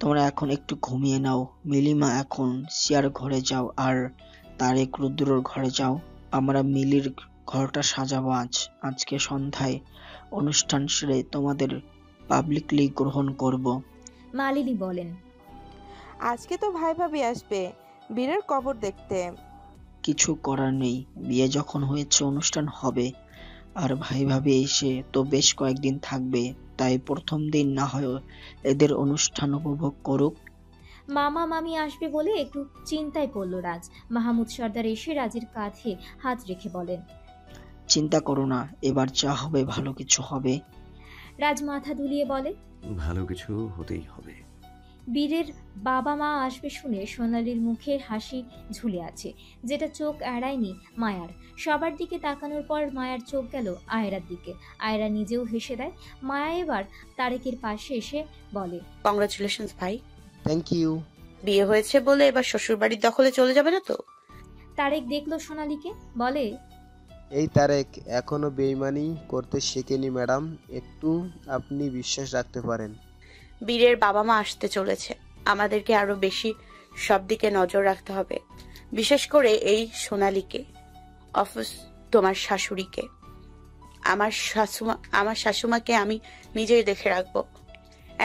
তোমরা এখন একটু ঘুমিয়ে নাও। মিলিমা এখন শিয়ার ঘরে যাও, আর তারেক রুদ্রর ঘরে যাও। আমরা মিলির ঘরটা সাজাবো আজকে সন্ধ্যায় অনুষ্ঠান সেরে তোমাদের পাবলিকলি গ্রহণ করব। মালিনী বলেন, আজকে তো ভাই ভাবি আসবে বীরের কবর দেখতে। কিছু করার নেই, বিয়ে যখন হয়েছে অনুষ্ঠান হবে। আর ভাই ভাবি এসে তো বেশ কয়েকদিন থাকবে, তাই প্রথম দিন না হয় এদের অনুষ্ঠান উপভোগ করুক। মামা মামি আসবে বলে একটু চিন্তায় পড়ল রাজ। মাহমুদ সর্দার এসে রাজের কাঁধে হাত রেখে বলেন, চিন্তা করো না, এবার যা হবে ভালো কিছু হবে। রাজ মাথা দুলিয়ে বলে, ভালো কিছু হতেই হবে। বীরের বাবা মা আসবে শুনে সোনালীর মুখের হাসি ঝুলে আছে, যেটা চোখ এড়ায়নি মায়ার। সবার দিকে তাকানোর পর মায়ার চোখ গেল আয়রার দিকে। আয়রা নিজেও হেসে দেয়। মায়া এবার তারেকের পাশে এসে বলে, কংগ্রাচুলেশনস ভাই। Thank you. বিয়ে হয়েছে বলে এবার শ্বশুরবাড়ির দখলে চলে যাবে না তো? তারেক দেখলো সোনালীকে, বলে, এই তারেক এখনো বেইমানি করতে শেখেনি ম্যাডাম, একটু আপনি বিশ্বাস রাখতে পারেন। বীরের বাবা মা আসতে চলেছে, আমাদেরকে আরো বেশি সব দিকে নজর রাখতে হবে, বিশেষ করে এই সোনালীকে, অফিস তোমার শাশুড়িকে। আমার শাশুমাকে আমি নিজেই দেখে রাখবো।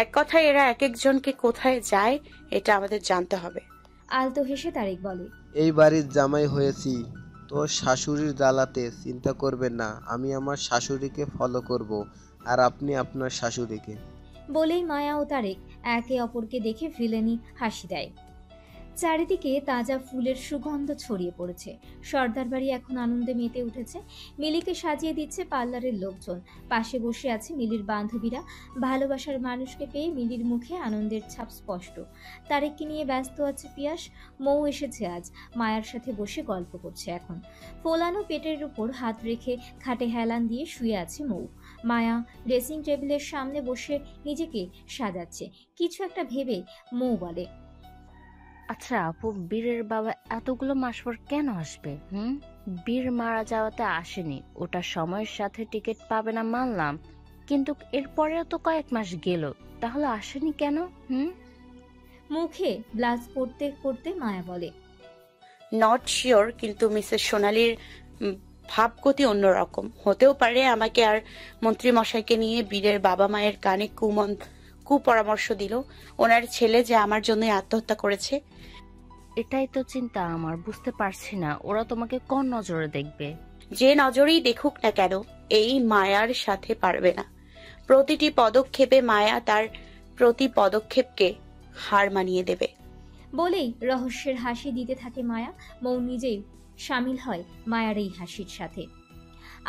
এক কথায় এরা এক একজনকে কোথায় যায় এটা আমাদের জানতে হবে। আলতো হেসে তারেক বলে, এই বাড়ির জামাই হয়েছি তো শাশুড়ির জ্বালাতে চিন্তা করবেন না, আমি আমার শাশুড়িকে ফলো করব, আর আপনি আপনার শাশুড়িকে। বলেই মায়া ও তারেক একে অপরকে দেখে ভিলেনি হাসি দেয়। চারিদিকে তাজা ফুলের সুগন্ধ ছড়িয়ে পড়েছে। সর্দার বাড়ি এখন আনন্দে মেতে উঠেছে। মিলিকে সাজিয়ে দিচ্ছে পার্লারের লোকজন। পাশে বসে আছে মিলির বান্ধবীরা। ভালোবাসার মানুষকে পেয়ে মিলির মুখে আনন্দের ছাপ স্পষ্ট। তারেককে নিয়ে ব্যস্ত আছে পিয়াস। মৌ এসেছে আজ, মায়ার সাথে বসে গল্প করছে এখন। ফোলানো পেটের উপর হাত রেখে খাটে হেলান দিয়ে শুয়ে আছে মৌ। মায়া ড্রেসিং টেবিলের সামনে বসে নিজেকে সাজাচ্ছে। কিছু একটা ভেবে মৌ বলে, আচ্ছা আপু, বীরের বাবা এতগুলো মাস পর কেন আসবে? বীর মারা যাওয়াতে আসেনি, ওটা সময়ের সাথে টিকিট পাবে না মানলাম, কিন্তু এরপরেও তো কয়েক মাস গেল, তাহলে আসেনি কেন? মুখে ব্লাউজ করতে করতে মায়া বলে, নট শিওর, কিন্তু মিসেস সোনালীর ভাবগতি অন্যরকম। হতেও পারে আমাকে আর মন্ত্রী মশাইকে নিয়ে বীরের বাবা মায়ের কানে কুপরামর্শ দিল, ওনার ছেলে যে আমার জন্য আত্মহত্যা করেছে। এটাই তো চিন্তা আমার, বুঝতে পারছি না ওরা তোমাকে কোন নজরে দেখবে। যে নজরেই দেখুক না কেন, এই মায়ার সাথে পারবে না। প্রতিটি পদক্ষেপে মায়া তার প্রতি পদক্ষেপকে হার মানিয়ে দেবে। বলেই রহস্যের হাসি দিতে থাকে মায়া। মৌ নিজেই সামিল হয় মায়ার এই হাসির সাথে।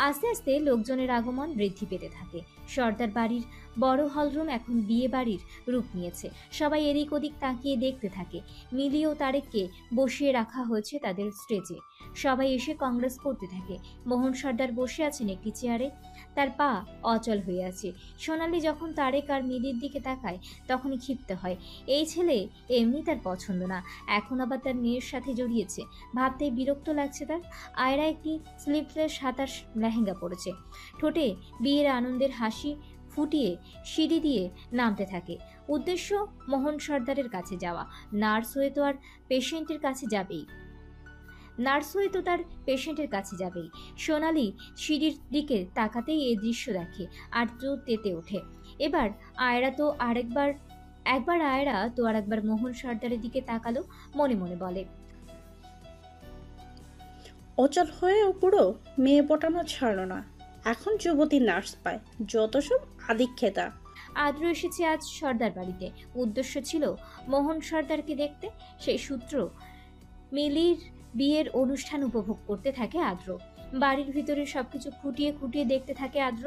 আস্তে আস্তে লোকজনের আগমন বৃদ্ধি পেতে থাকে। সর্দার বাড়ির বড় হলরুম এখন বিয়ে বাড়ির রূপ নিয়েছে। সবাই এদিক ওদিক তাকিয়ে দেখতে থাকে। মিলি ও তারেককে বসিয়ে রাখা হয়েছে তাদের স্টেজে। সবাই এসে কংগ্রেস করতে থাকে। মোহন সর্দার বসে আছেন একটি চেয়ারে, তার পা অচল হয়ে আছে। সোনালী যখন তারেক আর মিলির দিকে তাকায় তখনই ক্ষিপ্ত হয়। এই ছেলে এমনি তার পছন্দ না, এখন আবার তার মেয়ের সাথে জড়িয়েছে, ভাবতেই বিরক্ত লাগছে তার। আয়রা একটি স্লিভলেস সাতাশ লেহেঙ্গা পরেছে। ঠোঁটে বিয়ের আনন্দের হাসি ফুটিয়ে সিঁড়ি দিয়ে নামতে থাকে। উদ্দেশ্য মোহন সর্দারের কাছে যাওয়া। নার্স হয়ে তো তার পেশেন্টের কাছে যাবেই। সোনালী সিঁড়ির দিকে তাকাতেই এই দৃশ্য দেখে আর তো তেতে ওঠে। একবার আয়রা তো আরেকবার মোহন সর্দারের দিকে তাকালো, মনে মনে বলে, অচল হয়ে পুরো মেয়ে পটানো ছাড়লো না, এখন যুবতী নার্স পায়, যত সব আদিক্ষেতা। আদ্র এসেছে আজ সর্দার বাড়িতে। উদ্দেশ্য ছিল মোহন সর্দারকে দেখতে। সেই সূত্র মিলির বিয়ের অনুষ্ঠান উপভোগ করতে থাকে আদ্র। বাড়ির ভিতরে সবকিছু খুঁটিয়ে খুঁটিয়ে দেখতে থাকে আদ্র।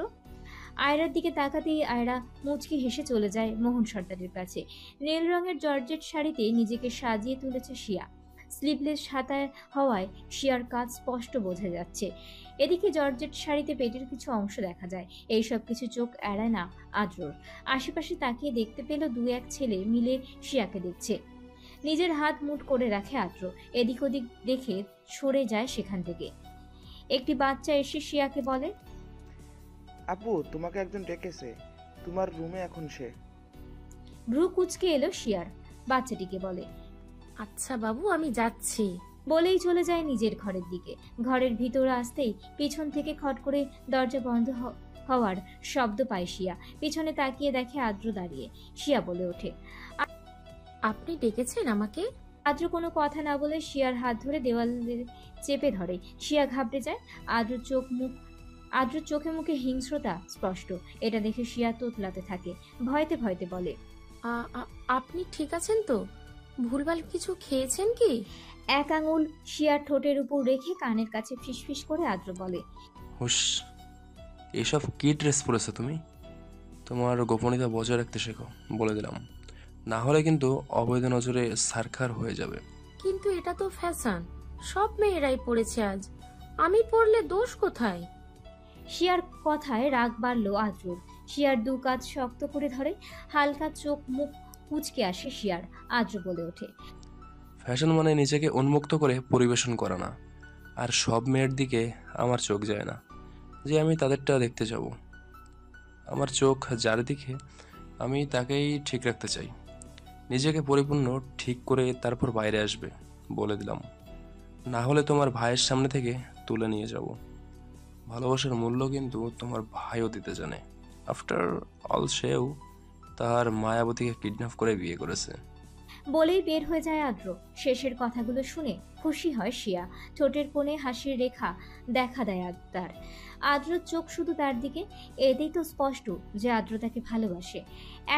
আয়রার দিকে তাকাতেই আয়রা মুচকি হেসে চলে যায় মোহন সর্দারের কাছে। নীল রঙের জর্জেট শাড়িতে নিজেকে সাজিয়ে তুলেছে শিয়া। স্লিভলেস হাতা হওয়ায় শিয়ার কাজ স্পষ্ট বোঝা যাচ্ছে। এদিকে জর্জেট শাড়িতে পেটের কিছু অংশ দেখা যায়। এইসব কিছু চোখ এড়ায় না আদ্রর। আশেপাশে তাকিয়ে দেখতে পেল দু এক ছেলে মিলে শিয়াকে দেখছে। নিজের হাত মুঠ করে রাখে আদ্র। এদিক ওদিক দেখে সরে যায় সেখান থেকে। একটি বাচ্চা এসে শিয়াকে বলে, আপু, তোমাকে একজন ডেকেছে, তোমার রুমে এখন সে। ভ্রু কুচকে এলো শিয়ার, বাচ্চাটিকে বলে। আচ্ছা বাবু, আমি যাচ্ছি। বলেই চলে যায় নিজের ঘরের দিকে। ঘরের ভিতর আসতেই পিছন থেকে খট করে দরজা বন্ধ হওয়ার শব্দ পায় শিয়া। পিছনে তাকিয়ে দেখে আদ্র দাঁড়িয়ে। শিয়া বলে ওঠে, আপনি ডেকেছেন আমাকে? আদ্র কোনো কথা না বলে শিয়ার হাত ধরে দেওয়ালে চেপে ধরে। শিয়া ঘাবড়ে যায়। আদ্র চোখে মুখে হিংস্রতা স্পষ্ট। এটা দেখে শিয়া তোতলাতে থাকে, ভয়তে ভয়তে বলে, আপনি ঠিক আছেন তো? ভুলভাল কিছু খেয়েছেন কি? এক আঙুল শিয়ার ঠোঁটের উপর রেখে কানের কাছে ফিসফিস করে আদ্র বলে, হুশ, এসব কি ড্রেস পরেছো তুমি? তোমার গোপনীয়তা বজায় রাখতে শেখো, বলে দিলাম। না হলে কিন্তু অবৈধ নজরে সারখার হয়ে যাবে। কিন্তু এটা তো ফ্যাশন, সব মেয়েরাই পড়েছে আজ, আমি পরলে দোষ কোথায়? শিয়ার কথায় রাগ বাড়ল আদ্রর। শিয়ার দু কাঁধ শক্ত করে ধরে। হালকা চোখ মুখ কুচকে আসে শিয়ার। আদ্র বলে ওঠে, ফ্যাশন মানে নিজেকে উন্মুক্ত করে পরিবেশন করা না। আর সব মেয়ের দিকে আমার চোখ যায় না যে আমি তাদেরটা দেখতে যাব। আমার চোখ যার দিকে, আমি তাকেই ঠিক রাখতে চাই। নিজেকে পরিপূর্ণ ঠিক করে তারপর বাইরে আসবে, বলে দিলাম। না হলে তোমার ভাইয়ের সামনে থেকে তুলে নিয়ে যাব। ভালোবাসার মূল্য কিন্তু তোমার ভাইও দিতে জানে। আফটার অল সেও তার মায়াবতীকে কিডন্যাপ করে বিয়ে করেছে। বলেই বের হয়ে যায় আদ্র। শেষের কথাগুলো শুনে খুশি হয় শিয়া। ঠোঁটের কোণে হাসির রেখা দেখা দেয় তার। আদ্রর চোখ শুধু তার দিকে। এতেই তো স্পষ্ট যে আদ্র তাকে ভালোবাসে।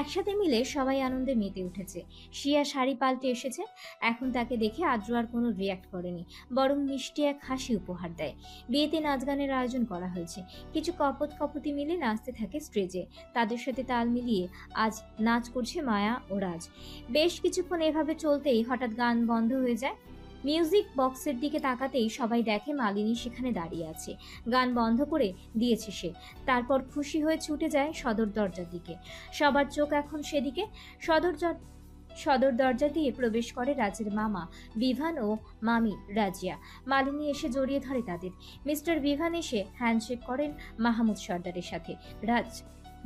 একসাথে মিলে সবাই আনন্দে মেতে উঠেছে। শিয়া শাড়ি পাল্টে এসেছে। এখন তাকে দেখে আদ্র আর কোনো রিয়াক্ট করেনি, বরং মিষ্টি এক হাসি উপহার দেয়। বিয়েতে নাচ গানের আয়োজন করা হয়েছে। কিছু কপতি মিলে নাচতে থাকে স্টেজে। তাদের সাথে তাল মিলিয়ে আজ নাচ করছে মায়া ও রাজ। বেশ কিছুক্ষণ এভাবে চলতেই হঠাৎ গান বন্ধ হয়ে যায়। মিউজিক বক্সের দিকে তাকাতেই সবাই দেখে মালিনী সেখানে দাঁড়িয়ে আছে। গান বন্ধ করে দিয়েছে সে। তারপর খুশি হয়ে ছুটে যায় সদর দরজার দিকে। সবার চোখ এখন সেদিকে। সদর দরজা দিয়ে প্রবেশ করে রাজের মামা বিভান ও মামি রাজিয়া। মালিনী এসে জড়িয়ে ধরে তাদের। মিস্টার বিভান এসে হ্যান্ডশেক করেন মাহমুদ সর্দারের সাথে। রাজ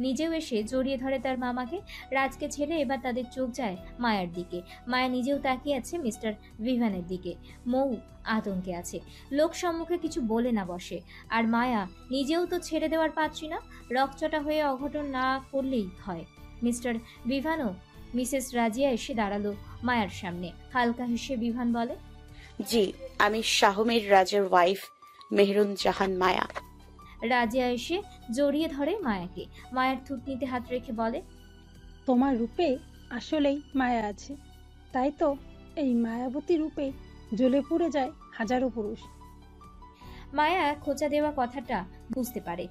নিজেও এসে জড়িয়ে ধরে তার মামাকে। রাজকে ছেড়ে এবার তাদের চোখ যায় মায়ার দিকে। মায়া নিজেও তাকিয়ে আছে মিস্টার বিভানের দিকে। মৌ আতঙ্কে আছে, লোক সম্মুখে কিছু বলে না বসে। আর মায়া নিজেও তো ছেড়ে দেওয়ার পাত্রী না। রকচটা হয়ে অঘটন না করলেই হয়। মিস্টার বিভানও মিসেস রাজিয়া এসে দাঁড়ালো মায়ার সামনে। হালকা হেসে বিভান বলে, জি, আমি শাহমের রাজের ওয়াইফ মেহরুন জাহান মায়া। রাজিয়া এসে জড়িয়ে ধরে মায়াকে। মায়ার থুতনিতে হাত রেখে বলে, তোমার রূপে আসলেই মায়া আছে, তাই তো এই মায়াবতী রূপে জ্বলে পুড়ে যায় হাজারো পুরুষ। মায়া খোঁচা দেওয়া কথাটা বুঝতে পারে।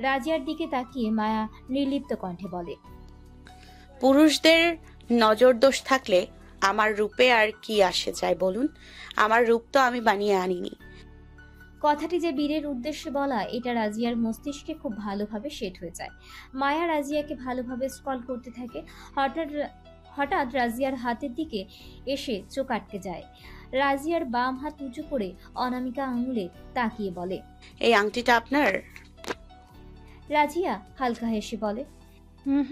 রাজিয়ার দিকে তাকিয়ে মায়া নির্লিপ্ত কণ্ঠে বলে, পুরুষদের নজর দোষ থাকলে আমার রূপে আর কি আসে যায় বলুন? আমার রূপ তো আমি বানিয়ে আনিনি। কথাটি যে বীরের উদ্দেশ্যে বলা, এটা রাজিয়ার মস্তিষ্কে খুব ভালোভাবে সেট হয়ে যায়। মায়া রাজিয়াকে ভালোভাবে স্ক্রল করতে থাকে। হঠাৎ রাজিয়ার হাতের দিকে এসে চোখ আটকে যায়। রাজিয়ার বাম হাত উঁচু করে অনামিকা আঙুলে তাকিয়ে বলে, এই আংটিটা আপনার? রাজিয়া হালকা হেসে বলে, হুম,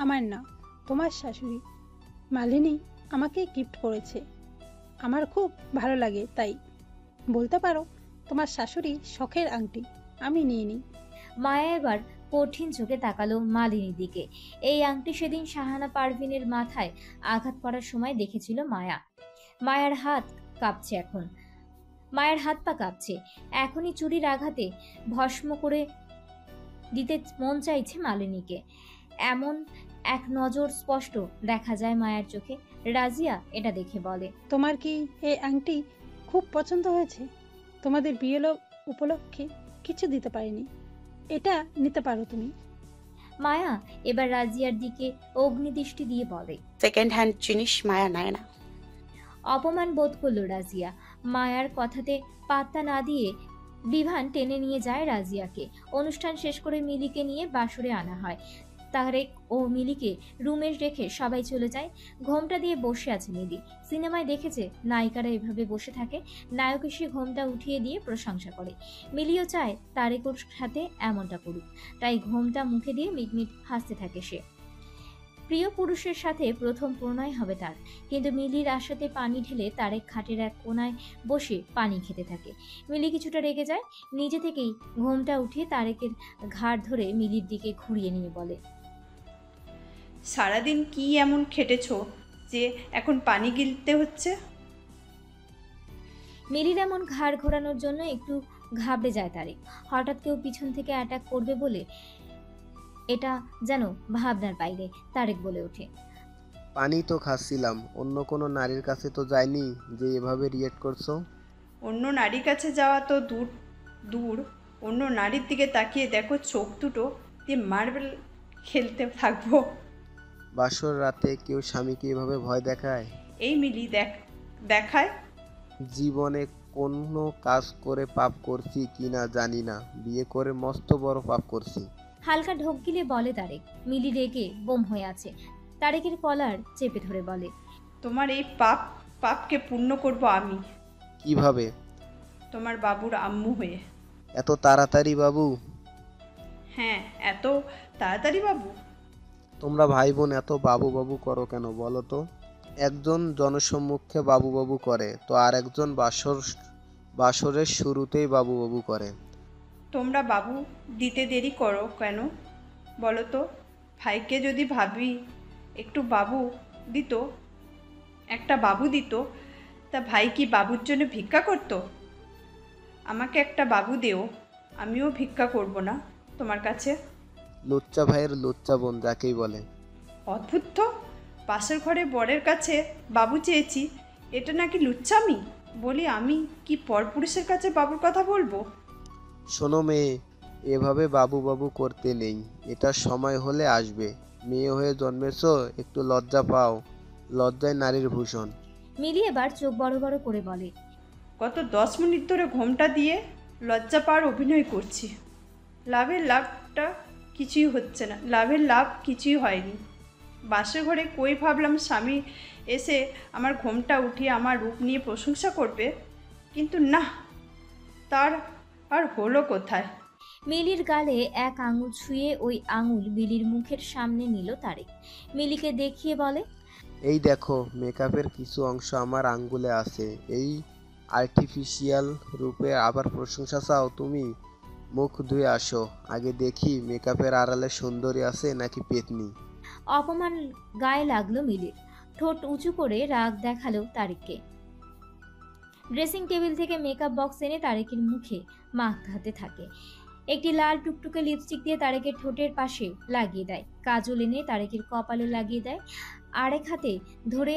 আমার না, তোমার শাশুড়ি মালিনী আমাকে গিফট করেছে। আমার খুব ভালো লাগে, তাই বলতে পারো তোমার শাশুড়ি শখের আংটি আমি নিয়ে নিই। মায়া এবার কঠিন চোখে তাকালো মালিনীর দিকে। এই আংটি সেদিন শাহানা পারভিনের মাথায় আঘাত করার সময় দেখেছিল মায়া। মায়ার হাত কাঁপছে এখন। মায়ের হাত পা কাঁপছে। এখনই চুরির আঘাতে ভস্ম করে দিতে মন চাইছে মালিনীকে। এমন এক নজর স্পষ্ট দেখা যায় মায়ের চোখে। রাজিয়া এটা দেখে বলে, তোমার কি এই আংটি খুব পছন্দ হয়েছে? তোমাদের বিয়ে উপলক্ষে কিছু দিতে পারিনি, এটা নিতে পারো তুমি। মায়া এবার রাজিয়ার দিকে অগ্নিদৃষ্টি দিয়ে বলে, সেকেন্ড হ্যান্ড জিনিস মায়া নেয় না। অপমান বোধ করলো রাজিয়া। মায়ার কথাতে পাত্তা না দিয়ে বিভান টেনে নিয়ে যায় রাজিয়াকে। অনুষ্ঠান শেষ করে মিলিকে নিয়ে বাসরে আনা হয়। তারেক ও মিলিকে রুমে রেখে সবাই চলে যায়। ঘোমটা দিয়ে বসে আছে মিলি। সিনেমায় দেখেছে নায়িকারা এভাবে বসে থাকে। নায়ক এসে ঘোমটা উঠিয়ে দিয়ে প্রশংসা করে। মিলিও চায় তারেকর সাথে এমনটা করুক, তাই ঘোমটা মুখে দিয়ে মিটমিট হাসতে থাকে সে। প্রিয় পুরুষের সাথে প্রথম প্রণয় হবে তার। কিন্তু মিলির আশাতে পানি ঢেলে তারেক খাটের এক কোনায় বসে পানি খেতে থাকে। মিলি কিছুটা রেগে যায়, নিজে থেকেই ঘোমটা উঠিয়ে তারেকের ঘাড় ধরে মিলির দিকে ঘুরিয়ে নিয়ে বলে, সারাদিন কি এমন খেটেছো যে এখন পানি গিলতে হচ্ছে? মিলির এমন ঘাড় ঘোরানোর জন্য একটু ঘাবড়ে যায় তারেক। হঠাৎ কেউ পিছন থেকে অ্যাটাক করবে বলে এটা যেন ভাবনার বাইরে। তারেক বলে ওঠে, পানি তো খাচ্ছিলাম, অন্য কোনো নারীর কাছে তো যায়নি যে এভাবে রিয়েক্ট করছো। অন্য নারীর কাছে যাওয়া তো দূর দূর, অন্য নারীর দিকে তাকিয়ে দেখো চোখ দুটো দিয়ে মার্বেল খেলতে থাকবো। বাসর রাতে কেউ স্বামীকে এভাবে ভয় দেখায়? এই মিলি দেখায়। জীবনে কোনো কাজ করে পাপ করছি কিনা জানি না, বিয়ে করে মস্ত বড় পাপ করছি। হালকা ঢোক গিলে বলে তারেক। মিলি রেগে বোম হয়ে আছে, তারেকের কলার চেপে ধরে বলে, তোমার এই পাপকে পূর্ণ করব আমি। কিভাবে? তোমার বাবুর আম্মু হয়ে। এত তাড়াতাড়ি বাবু? হ্যাঁ, এত তাড়াতাড়ি বাবু। তোমরা ভাই বোন এত বাবু বাবু করো কেন বলো তো? একজন জনসম্মুখে বাবু বাবু করে তো আর একজন বাসরের শুরুতেই বাবু বাবু করে। তোমরা বাবু দিতে দেরি করো কেন বলো তো? ভাইকে যদি ভাবি একটু বাবু দিত, একটা বাবু দিত, তা ভাই কি বাবুর জন্য ভিক্ষা করত? আমাকে একটা বাবু দেও, আমিও ভিক্ষা করব না তোমার কাছে। লুচ্চা ভাইয়ের লুচ্চা বোন যাকেই বলে। অদ্ভুত তো, পাশের ঘরে বরের কাছে বাবু চেয়েছি, এটা নাকি লুচ্চামি? বলি আমি কি পরপুরুষের কাছে বাবুর কথা বলবো? শোনো মেয়ে, এভাবে বাবু বাবু করতে নেই, এটা সময় হলে আসবে। মেয়ে হয়ে জন্মেছো, একটু লজ্জা পাও, লজ্জায় নারীর ভূষণ। মিলি এবার চোখ বড় বড় করে বলে, গত 10 মিনিট ধরে ঘোমটা দিয়ে লজ্জা পাওয়ার অভিনয় করছি। লাভের লাভ কিছুই হয়নি। বাসর ঘরে কই ভাবলাম স্বামী এসে আমার ঘোমটা উঠিয়ে আমার রূপ নিয়ে প্রশংসা করবে, কিন্তু না, তার আর হলো কোথায়? মিলির গালে এক আঙুল ছুঁয়ে ওই আঙুল মিলির মুখের সামনে নিল তারেক। মিলিকে দেখিয়ে বলে, এই দেখো, মেকআপের কিছু অংশ আমার আঙ্গুলে আছে। এই আর্টিফিশিয়াল রূপে আবার প্রশংসা চাও তুমি? মুখ ধুয়ে আসো, আগে দেখি মেকআপের আড়ালে সুন্দরী আছে নাকি পেতনি। অপমান গায়ে লাগলো মিলির। ঠোঁট উঁচু করে রাগ দেখালো তারেককে। ড্রেসিং টেবিল থেকে মেকআপ বক্স এনে তারেকের মুখে মাখাতে থাকে। একটি লাল টুকটুকে লিপস্টিক দিয়ে তারেকের ঠোঁটের পাশে লাগিয়ে দেয়। কাজল এনে তারেকের কপালে লাগিয়ে দেয়। আরেক হাতে ধরে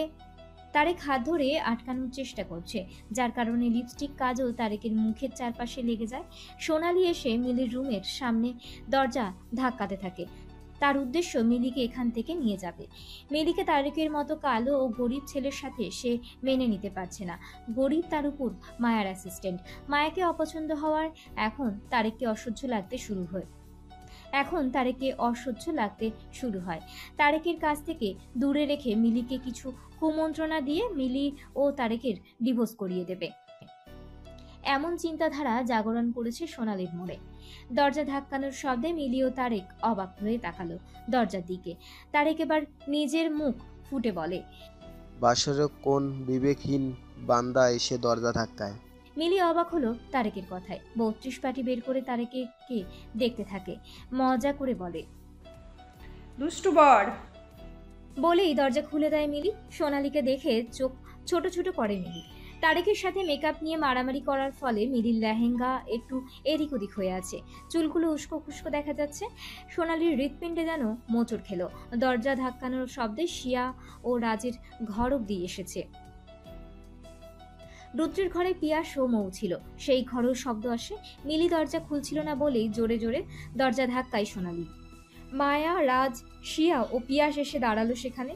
তারেক হাত ধরে আটকানোর চেষ্টা করছে, যার কারণে লিপস্টিক কাজল তারেকের মুখের চারপাশে লেগে যায়। সোনালি এসে মিলির রুমের সামনে দরজা ধাক্কাতে থাকে। তার উদ্দেশ্য মিলিকে এখান থেকে নিয়ে যাবে। মিলিকে তারেকের মতো কালো ও গরিব ছেলের সাথে সে মেনে নিতে পারছে না। গরিব, তার উপর মায়ার অ্যাসিস্ট্যান্ট। মায়াকে অপছন্দ হওয়ার এখন তারেককে অসহ্য লাগতে শুরু হয়। তারেকের কাছ থেকে দূরে রেখে মিলিকে কিছু কুমন্ত্রণা দিয়ে মিলি ও তারেকের ডিভোর্স করিয়ে দেবে, এমন চিন্তাধারা জাগরণ করেছে সোনালির মোড়ে। দরজা ধাক্কানোর শব্দে মিলি ও তারেক অবাক হয়ে তাকালো দরজার দিকে। তারেক এবার নিজের মুখ ফুটে বলে, বাসরে কোন বিবেকহীন বান্দা এসে দরজা ধাক্কায়? মিলি অবাক হলো তারেকের কথায়। 32 পাটি বের করে তারেকে দেখতে থাকে। মজা করে বলে, দুষ্টু বর। বলেই দরজা খুলে দেয় মিলি। সোনালীকে দেখে চোখ ছোট ছোট করে মিলি। তারেকের সাথে মেকআপ নিয়ে মারামারি করার ফলে মিলির লেহেঙ্গা একটু এদিক ওদিক হয়ে আছে, চুলগুলো উস্কো খুস্কো দেখা যাচ্ছে। সোনালীর হৃৎপিণ্ডে যেন মোচড় খেলো। দরজা ধাক্কানোর শব্দে শিয়া ও রাজের ঘর অব্দি এসেছে। রুদ্রের ঘরে পিয়াস ও মৌ ছিল, সেই ঘরেও শব্দ আসে। মিলি দরজা খুলছিল না বলেই জোরে জোরে দরজা ধাক্কায় সোনালী। মায়া, রাজ, শিয়া ও পিয়াস এসে দাঁড়ালো সেখানে।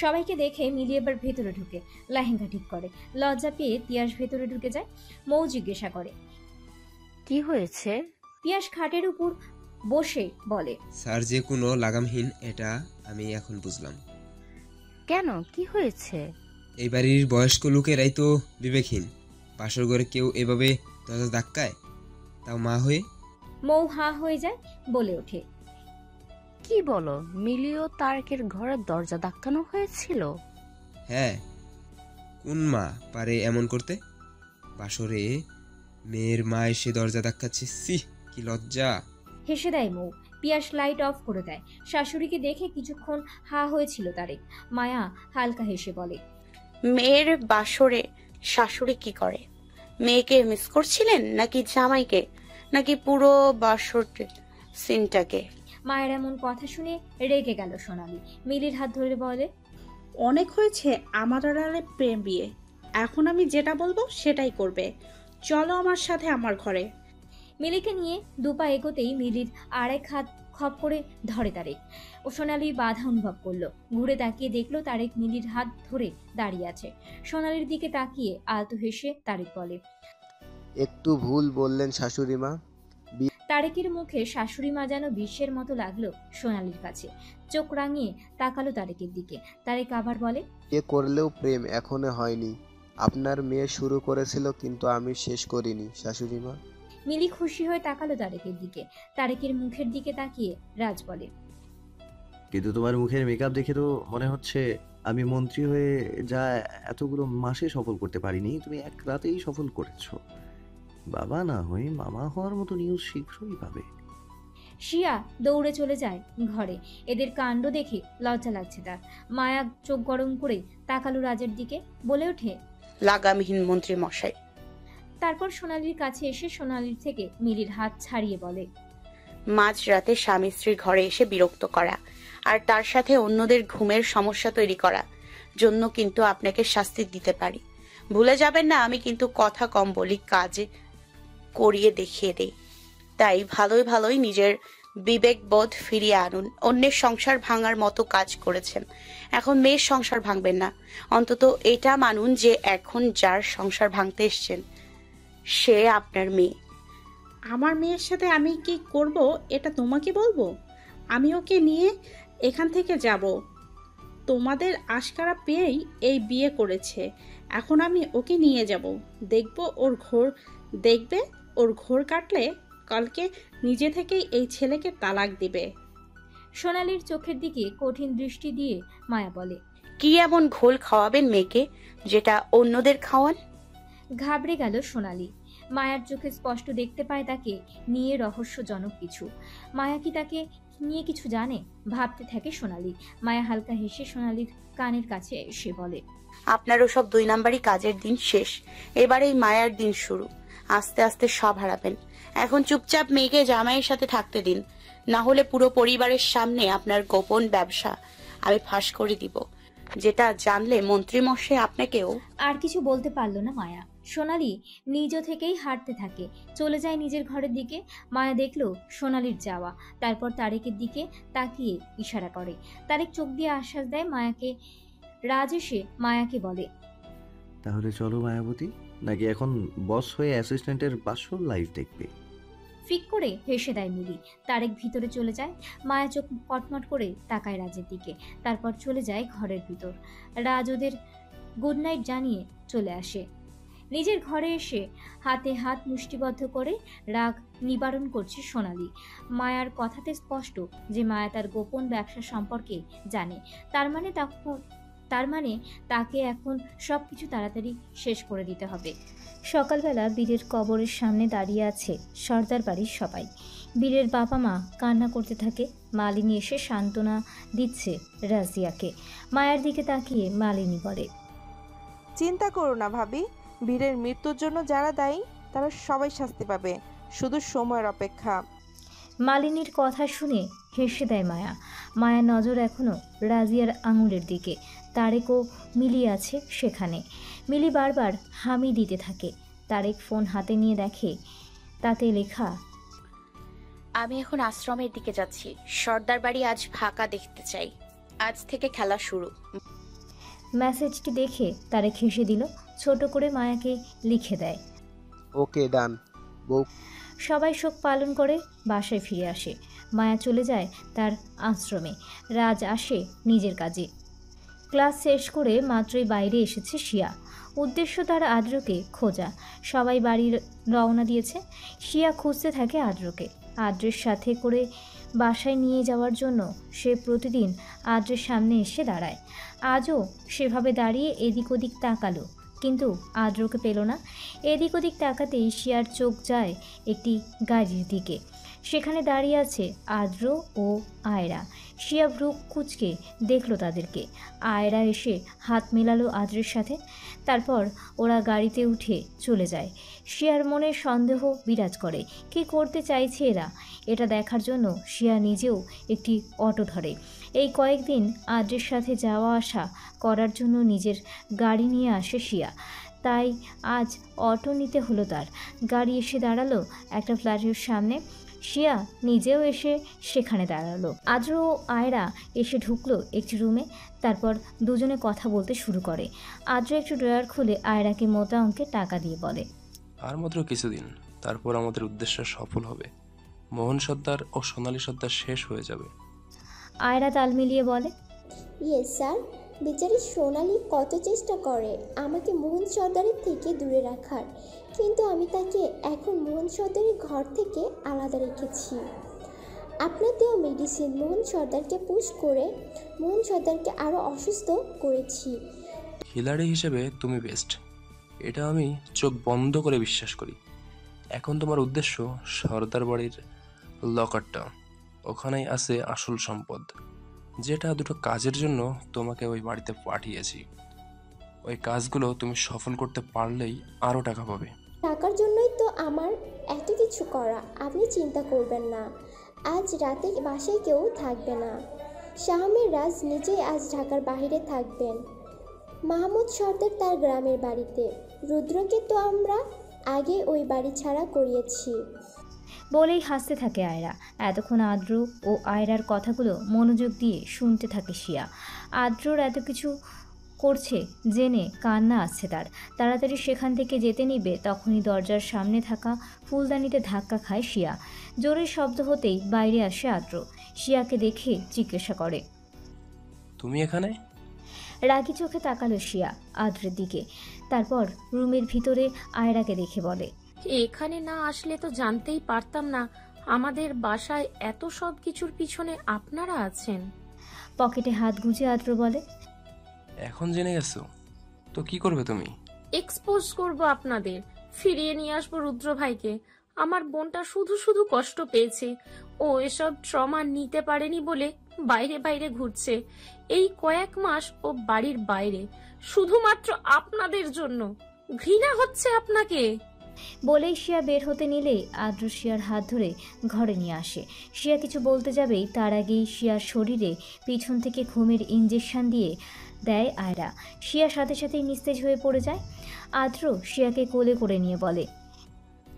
সবাইকে দেখে মিলি এবার ভেতরে ঢুকে লেহেঙ্গা ঠিক করে। লজ্জা পেয়ে পিয়াস ভেতরে ঢুকে যায়। মৌ জিজ্ঞাসা করে, কি হয়েছে? পিয়াস খাটের উপর বসে বলে, স্যার যে কোনো লাগামহীন, এটা আমি এখন বুঝলাম। কেন, কি হয়েছে? এই বাড়ির বয়স্ক লোকেরাই তো বিবেকহীন। বাসর ঘরে কেউ এভাবে দরজা ধাক্কায়, তাও মা হয়ে। মৌ হা হয়ে যায়, বলে ওঠে, কি বলো, মিলিও তারেকের ঘরের দরজা ধাক্কানো হয়েছিল? হ্যাঁ, কোন মা পারে এমন করতে? বাসরে মেয়ের মা এসে দরজা ধাক্কাচ্ছে, সি কি লজ্জা। হেসে দেয় মৌ। পিয়াস লাইট অফ করে দেয়। শাশুড়িকে দেখে কিছুক্ষণ হা হয়েছিল তারেক। মায়া হালকা হেসে বলে, মেয়ের বাসরে শাশুড়ি কি করে? মেয়েকে মিস করছিলেন নাকি জামাইকে, নাকি পুরো বাসর সিনটাকে? মায়ের এমন কথা শুনে রেগে গেল সোনালি। মিলির হাত ধরে বলে, অনেক হয়েছে আমার আড়ালে প্রেম বিয়ে। এখন আমি যেটা বলবো সেটাই করবে। চলো আমার সাথে আমার ঘরে। মিলিকে নিয়ে দুপা এগোতেই মিলির আরেক হাত খপ করে ধরে তারেক। ও সোনালি বাধা অনুভব করলো। ঘুরে তাকিয়ে দেখলো তারেক মিলির হাত ধরে দাঁড়িয়ে আছে। সোনালির দিকে তাকিয়ে আলতো হেসে তারেক বলে, একটু ভুল বললেন শাশুড়ি মা। তারেকের মুখে শাশুড়ি মা যেন বিশ্বের মতো লাগলো সোনালির কাছে। চোখ রাঙিয়ে তাকালো তারেকের দিকে। তারেক আবার বলে, এ করলেও প্রেম এখনো হয়নি। আপনার মেয়ে শুরু করেছিল কিন্তু আমি শেষ করিনি শাশুড়ি মা। মিলি খুশি হয়ে তাকালো তারেকের দিকে। তারেকের মুখের দিকে তাকিয়ে রাজ বলে, কিন্তু তোমার মুখের মেকআপ দেখে তো মনে হচ্ছে আমি মন্ত্রী হয়ে যা এতগুলো মাসে সফল করতে পারিনি, তুমি এক রাতেই সফল করেছো। বাবা না হয়ে মামা হওয়ার মতো নিউজ শীঘ্রই পাবে। শিয়া দৌড়ে চলে যায় ঘরে। এদের কাণ্ড দেখে লজ্জা লাগছে তার। মায়া চোখ গরম করে তাকালো রাজের দিকে, বলে ওঠে, লাগামহীন মন্ত্রী মশাই। তারপর সোনালির কাছে এসে সোনালির থেকে মিলির হাত ছাড়িয়ে বলে, মাঝরাতে স্বামী স্ত্রীর ঘরে এসে বিরক্ত করা আর তার সাথে অন্যদের ঘুমের সমস্যা তৈরি করা জন্য কিন্তু আপনাকে শাস্তি দিতে পারি। ভুলে যাবেন না আমি কিন্তু কথা কম বলি, কাজে করিয়ে দেখিয়ে দেই। তাই ভালোই ভালোই নিজের বিবেকবোধ ফিরিয়ে আনুন। অন্যের সংসার ভাঙার মতো কাজ করেছেন, এখন মেয়ের সংসার ভাঙবেন না। অন্তত এটা মানুন যে এখন যার সংসার ভাঙতে এসছেন সে আপনার মেয়ে। আমার মেয়ের সাথে আমি কি করব এটা তোমাকে বলবো? আমি ওকে নিয়ে এখান থেকে যাব। তোমাদের আশকারা পেয়েই এই বিয়ে করেছে। এখন আমি ওকে নিয়ে যাব। দেখবে ওর ঘোর কাটলে কালকে নিজে থেকেই এই ছেলেকে তালাক দিবে। সোনালির চোখের দিকে কঠিন দৃষ্টি দিয়ে মায়া বলে, কি এমন ঘোল খাওয়াবেন মেয়েকে যেটা অন্যদের খাওয়ান? ঘাবড়ে গেল সোনালি। মায়ার চোখে স্পষ্ট দেখতে পায় তাকে নিয়ে রহস্যজনক কিছু। মায়া কি তাকে নিয়ে কিছু জানে? ভাবতে থাকে সোনালি। মায়া হালকা হেসে সোনালির কানের কাছে এসে বলে, আপনারও সব 2 নাম্বারই কাজের দিন শেষ। এবার এই মায়ার দিন শুরু। আস্তে আস্তে সব হারাবেন। এখন চুপচাপ মেয়েকে জামাইয়ের সাথে থাকতে দিন, না হলে পুরো পরিবারের সামনে আপনার গোপন ব্যবসা আমি ফাঁস করে দিব, যেটা জানলে মন্ত্রীমশাই আপনাকেও। আর কিছু বলতে পারলো না মায়া। সোনালি নিজ থেকেই হাঁটতে থাকে, চলে যায় নিজের ঘরের দিকে। মায়া দেখলো সোনালির যাওয়া, তারপর তারেকের দিকে তাকিয়ে ইশারা করে। তারেক চোখ দিয়ে আশ্বাস দেয় মায়াকে। রাজ এসে মায়াকে বলে, তাহলে চলো মায়াবতী, নাকি এখন বস হয়ে অ্যাসিস্ট্যান্টের বাসর লাইভ দেখবে? ফিক করে হেসে দেয় মিলি। তারেক ভিতরে চলে যায়। মায়া চোখ কটমট করে তাকায় রাজের দিকে, তারপর চলে যায় ঘরের ভিতর। রাজ ওদের গুড নাইট জানিয়ে চলে আসে। নিজের ঘরে এসে হাতে হাত মুষ্টিবদ্ধ করে রাগ নিবারণ করছে সোনালি। মায়ার কথাতে স্পষ্ট যে মায়া তার গোপন ব্যবসা সম্পর্কে জানে। তার মানে তাকে এখন সবকিছু তাড়াতাড়ি শেষ করে দিতে হবে। সকালবেলা বীরের কবরের সামনে দাঁড়িয়ে আছে সর্দার বাড়ির সবাই। বীরের বাবা মা কান্না করতে থাকে। মালিনী এসে সান্ত্বনা দিচ্ছে রাজিয়াকে। মায়ার দিকে তাকিয়ে মালিনী বলে, চিন্তা করো না ভাবি, বীরের মৃত্যুর জন্য যারা দায়ী তারা সবাই শাস্তি পাবে, শুধু সময়ের অপেক্ষা। মালিনীর কথা শুনে হেসে দেয় মায়া। মায়ার নজর এখনো রাজিয়ার আঙুলের দিকে। তারেকও মিলি আছে সেখানে। মিলি বারবার হামি দিতে থাকে। তারেক ফোন হাতে নিয়ে দেখে তাতে লেখা, আমি এখন আশ্রমের দিকে যাচ্ছি। সর্দার বাড়ি আজ ফাঁকা দেখতে চাই। আজ থেকে খেলা শুরু। মেসেজটি দেখে তারেক হেসে দিল। ছোট করে মায়াকে লিখে দেয়, ওকে ডান বউ। সবাই শোক পালন করে বাসায় ফিরে আসে। মায়া চলে যায় তার আশ্রমে। রাজ আসে নিজের কাজে। ক্লাস শেষ করে মাত্রই বাইরে এসেছে শিয়া। উদ্দেশ্য তার আদ্রকে খোঁজা। সবাই বাড়ির রওনা দিয়েছে। শিয়া খুঁজতে থাকে আদ্রকে। আদ্রের সাথে করে বাসায় নিয়ে যাওয়ার জন্য সে প্রতিদিন আদ্রের সামনে এসে দাঁড়ায়। আজও সেভাবে দাঁড়িয়ে এদিক ওদিক তাকালো, কিন্তু আদ্রকে পেল না। এদিক ওদিক তাকাতেই শিয়ার চোখ যায় একটি গাড়ির দিকে। সেখানে দাঁড়িয়ে আছে আদ্র ও আয়রা। শিয়া ভ্রু কুঁচকে দেখল তাদেরকে। আয়রা এসে হাত মেলালো আদ্রের সাথে, তারপর ওরা গাড়িতে উঠে চলে যায়। শিয়ার মনে সন্দেহ বিরাজ করে, কী করতে চাইছে এরা। এটা দেখার জন্য শিয়া নিজেও একটি অটো ধরে। এই কয়েকদিন আদ্রের সাথে যাওয়া আসা করার জন্য নিজের গাড়ি নিয়ে আসে শিয়া, তাই আজ অটো নিতে হলো তার। গাড়ি এসে দাঁড়ালো একটা ফ্ল্যাটের সামনে। শিয়া নিজেও এসে সেখানে দাঁড়ালো। আদ্র ও আয়রা এসে ঢুকলো একটি রুমে, তারপর দুজনে কথা বলতে শুরু করে। আদ্র একটু ড্রয়ার খুলে আয়রাকে মোটা অঙ্কের টাকা দিয়ে বলে, আর মাত্র কিছুদিন, তারপর আমাদের উদ্দেশ্য সফল হবে। মোহন সর্দার ও সোনালী সর্দার শেষ হয়ে যাবে। আয়রা তাল মিলিয়ে বলে, ইয়েস স্যার। বেচারি সোনালি কত চেষ্টা করে আমাকে মোহন সর্দারের থেকে দূরে রাখার, কিন্তু আমি তাকে এখন মোহন সর্দারের ঘর থেকে আলাদা রেখেছি। আপনার দেওয়া মেডিসিন মোহন সর্দারকে পুশ করে মোহন সর্দারকে আরও অসুস্থ করেছি। খিলাড়ি হিসেবে তুমি বেস্ট, এটা আমি চোখ বন্ধ করে বিশ্বাস করি। এখন তোমার উদ্দেশ্য সর্দার বাড়ির লকারটা, ওখানেই আছে আসল সম্পদ, যেটা দুটো কাজের জন্য তোমাকে ওই বাড়িতে পাঠিয়েছি। ওই কাজগুলো তুমি সফল করতে পারলেই আরও টাকা পাবে। টাকার জন্যই তো আমার এত কিছু করা। আপনি চিন্তা করবেন না, আজ রাতে বাসায় কেউ থাকবে না। শাহমের রাজ নিজেই আজ ঢাকার বাইরে থাকবেন। মাহমুদ সর্দার তার গ্রামের বাড়িতে। রুদ্রকে তো আমরা আগে ওই বাড়ি ছাড়া করিয়েছি। বলেই হাসতে থাকে আয়রা। এতক্ষণ আদ্র ও আয়রার কথাগুলো মনোযোগ দিয়ে শুনতে থাকে শিয়া। আদ্রর এত কিছু করছে জেনে কান্না আসছে তার। তাড়াতাড়ি সেখান থেকে যেতে নিবে, তখনই দরজার সামনে থাকা ফুলদানিতে ধাক্কা খায় শিয়া। জোরে শব্দ হতেই বাইরে আসে আদ্র। শিয়াকে দেখে জিজ্ঞাসা করে, তুমি এখানে? রাগি চোখে তাকালো শিয়া আদ্রের দিকে, তারপর রুমের ভিতরে আয়রাকে দেখে বলে, এখানে না আসলে তো জানতেই পারতাম না আমাদের বাসায় এত সব কিছুর পিছনে আপনারা আছেন। পকেটে হাত গুজে আদ্র বলে, এখন জেনে গেছো তো কি করবে তুমি? এক্সপোজ করব আপনাদের, ফিরিয়ে নিয়ে আসবো রুদ্র ভাইকে। আমার বোনটা শুধু শুধু কষ্ট পেয়েছে, ও এসব ট্রমা নিতে পারেনি বলে বাইরে বাইরে ঘুরছে। এই কয়েক মাস ও বাড়ির বাইরে শুধুমাত্র আপনাদের জন্য। ঘৃণা হচ্ছে আপনাকে। বলেই শিয়া বের হতে নিলেই আদ্র শিয়ার হাত ধরে ঘরে নিয়ে আসে। শিয়া কিছু বলতে যাবেই তার আগেই শিয়ার শরীরে পিছন থেকে ঘুমের ইঞ্জেকশন দিয়ে দেয় আয়রা। শিয়া সাথে সাথেই নিস্তেজ হয়ে পড়ে যায়। আদ্র শিয়াকে কোলে করে নিয়ে বলে,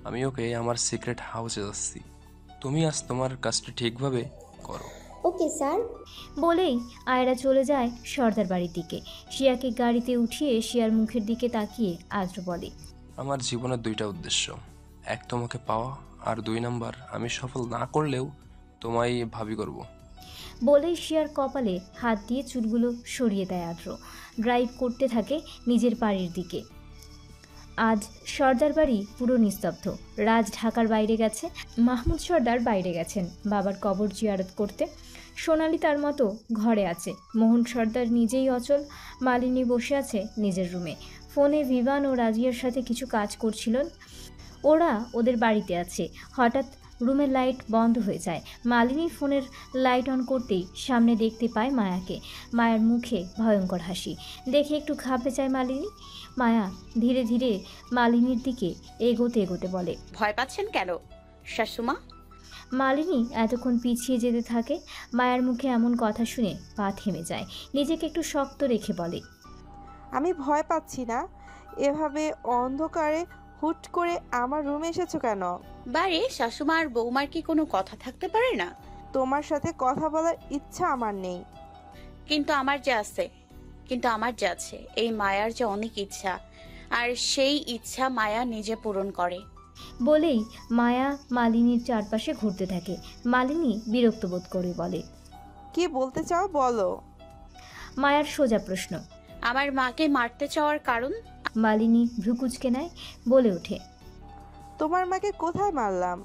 আমি ওকে আমার সিক্রেট হাউসে যাচ্ছি, তুমি আজ তোমার কাজটা ঠিকভাবে করো। Okay sir. বলেই আয়রা চলে যায় সর্দার বাড়ির দিকে। শিয়াকে গাড়িতে উঠিয়ে শিয়ার মুখের দিকে তাকিয়ে আদ্র বলে, আমার জীবনের দুইটা উদ্দেশ্য, এক তোমাকে পাওয়া, আর 2 নাম্বার আমি সফল না করলেও তোমায় ভাবি করব। বলেই শিয়ার কপালে হাত দিয়ে চুলগুলো সরিয়ে দেয় আদ্র। ড্রাইভ করতে থাকে নিজের বাড়ির দিকে। আজ সর্দার বাড়ি পুরো নিস্তব্ধ। রাজ ঢাকার বাইরে গেছে, মাহমুদ সর্দার বাইরে গেছেন বাবার কবর জিয়ারত করতে। সোনালি তার মতো ঘরে আছে। মোহন সর্দার নিজেই অচল। মালিনী বসে আছে নিজের রুমে। ফোনে ভিভান ও রাজিয়ার সাথে কিছু কাজ করছিলেন। ওরা ওদের বাড়িতে আছে। হঠাৎ রুমের লাইট বন্ধ হয়ে যায়। মালিনী ফোনের লাইট অন করতেই সামনে দেখতে পায় মায়াকে। মায়ার মুখে ভয়ঙ্কর হাসি দেখে একটু ঘাবড়ে যায় মালিনী। মায়া ধীরে ধীরে মালিনীর দিকে এগোতে এগোতে বলে, ভয় পাচ্ছেন কেন শাশুমা? মালিনী এতক্ষণ পিছিয়ে যেতে থাকে। মায়ার মুখে এমন কথা শুনে পা থেমে যায়। নিজেকে একটু শক্ত রেখে বলে, আমি ভয় পাচ্ছি না। এভাবে অন্ধকারে হুট করে আমার রুমে এসেছো কেন? বারে শাশুমা আর বৌমার কি কোনো কথা থাকতে পারে না? তোমার সাথে কথা বলার ইচ্ছা আমার নেই। কিন্তু আমার যে আছে এই মায়ার যে অনেক ইচ্ছা, আর সেই ইচ্ছা মায়া নিজে পূরণ করে। বলেই মায়া মালিনীর চারপাশে ঘুরতে থাকে। মালিনী বিরক্ত বোধ করে বলে, কি বলতে চাও বলো। মায়ার সোজা প্রশ্ন, আমার মাকে মারতে চাওয়ার কারণ? মালিনী ভ্রুকুচকে নেয়, বলে ওঠে, তোমার মাকে কোথায় মারলাম?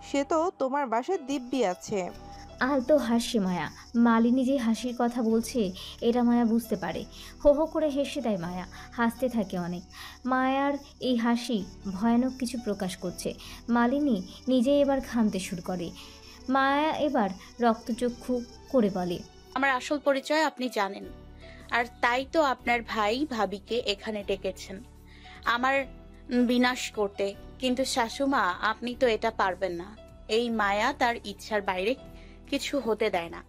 সে তো তোমার বাসায় দিব্যি আছে। আলতো হাসি মায়া। মালিনী যে হাসির কথা বলছে এটা মায়া বুঝতে পারে। হো হো করে হেসে দেয় মায়া, হাসতে থাকে অনেক। মায়ার এই হাসি ভয়ানক কিছু প্রকাশ করছে। মালিনী নিজেই এবার ঘামতে শুরু করে। মায়া এবার রক্তচক্ষু করে বলে, আমার আসল পরিচয় আপনি জানেন, আর তাই তো আপনার ভাই ভাবিকে এখানে ডেকেছেন আমার বিনাশ করতে। কিন্তু শাশুমা, আপনি তো এটা পারবেন না। এই মায়া তার ইচ্ছার বাইরে কিছু হতে দেয় না।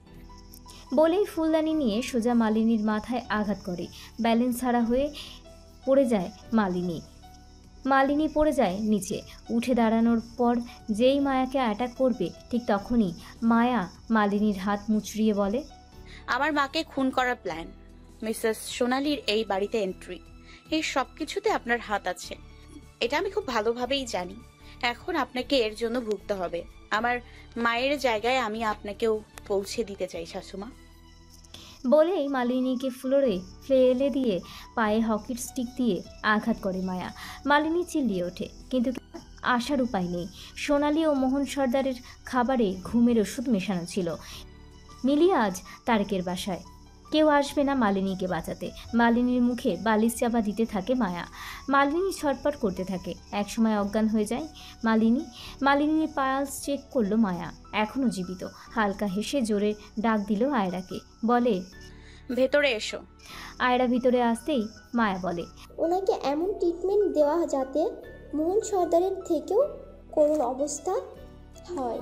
বলেই ফুলদানি নিয়ে সোজা মালিনীর মাথায় আঘাত করে। ব্যালেন্স ছাড়া হয়ে পড়ে যায় মালিনী। মালিনী পড়ে যায় নিচে। উঠে দাঁড়ানোর পর যেই মায়াকে অ্যাটাক করবে ঠিক তখনই মায়া মালিনীর হাত মুচড়িয়ে বলে, আমার মাকে খুন করার প্ল্যান, মিসেস সোনালির এই বাড়িতে এন্ট্রি, এই সব কিছুতে আপনার হাত আছে। এটা আমি খুব ভালোভাবেই জানি। এখন আপনাকে এর জন্য ভুগতে হবে। আমার মায়ের জায়গায় আমি আপনাকেও পৌঁছে দিতে চাই শাশুমা। বলেই মালিনীকে ফ্লোরে ফেলে দিয়ে পায়ে হকির স্টিক দিয়ে আঘাত করে মায়া। মালিনী চিল্লিয়ে ওঠে, কিন্তু আসার উপায় নেই। সোনালি ও মোহন সর্দারের খাবারে ঘুমের ওষুধ মেশানো ছিল। মিলি আজ তারেকের বাসায়। কেউ আসবে না মালিনীকে বাঁচাতে। মালিনীর মুখে বালিশ চাপা দিতে থাকে মায়া। মালিনী ছটপট করতে থাকে। একসময় অজ্ঞান হয়ে যায় মালিনীর পালস চেক করলো মায়া, এখনও জীবিত। হালকা হেসে জোরে ডাক দিল আয়রাকে, বলে, ভেতরে এসো। আয়রা ভিতরে আসতেই মায়া বলে, ওনাকে এমন ট্রিটমেন্ট দেওয়া যাতে মোহন সর্দারের থেকেও করুণ অবস্থা হয়।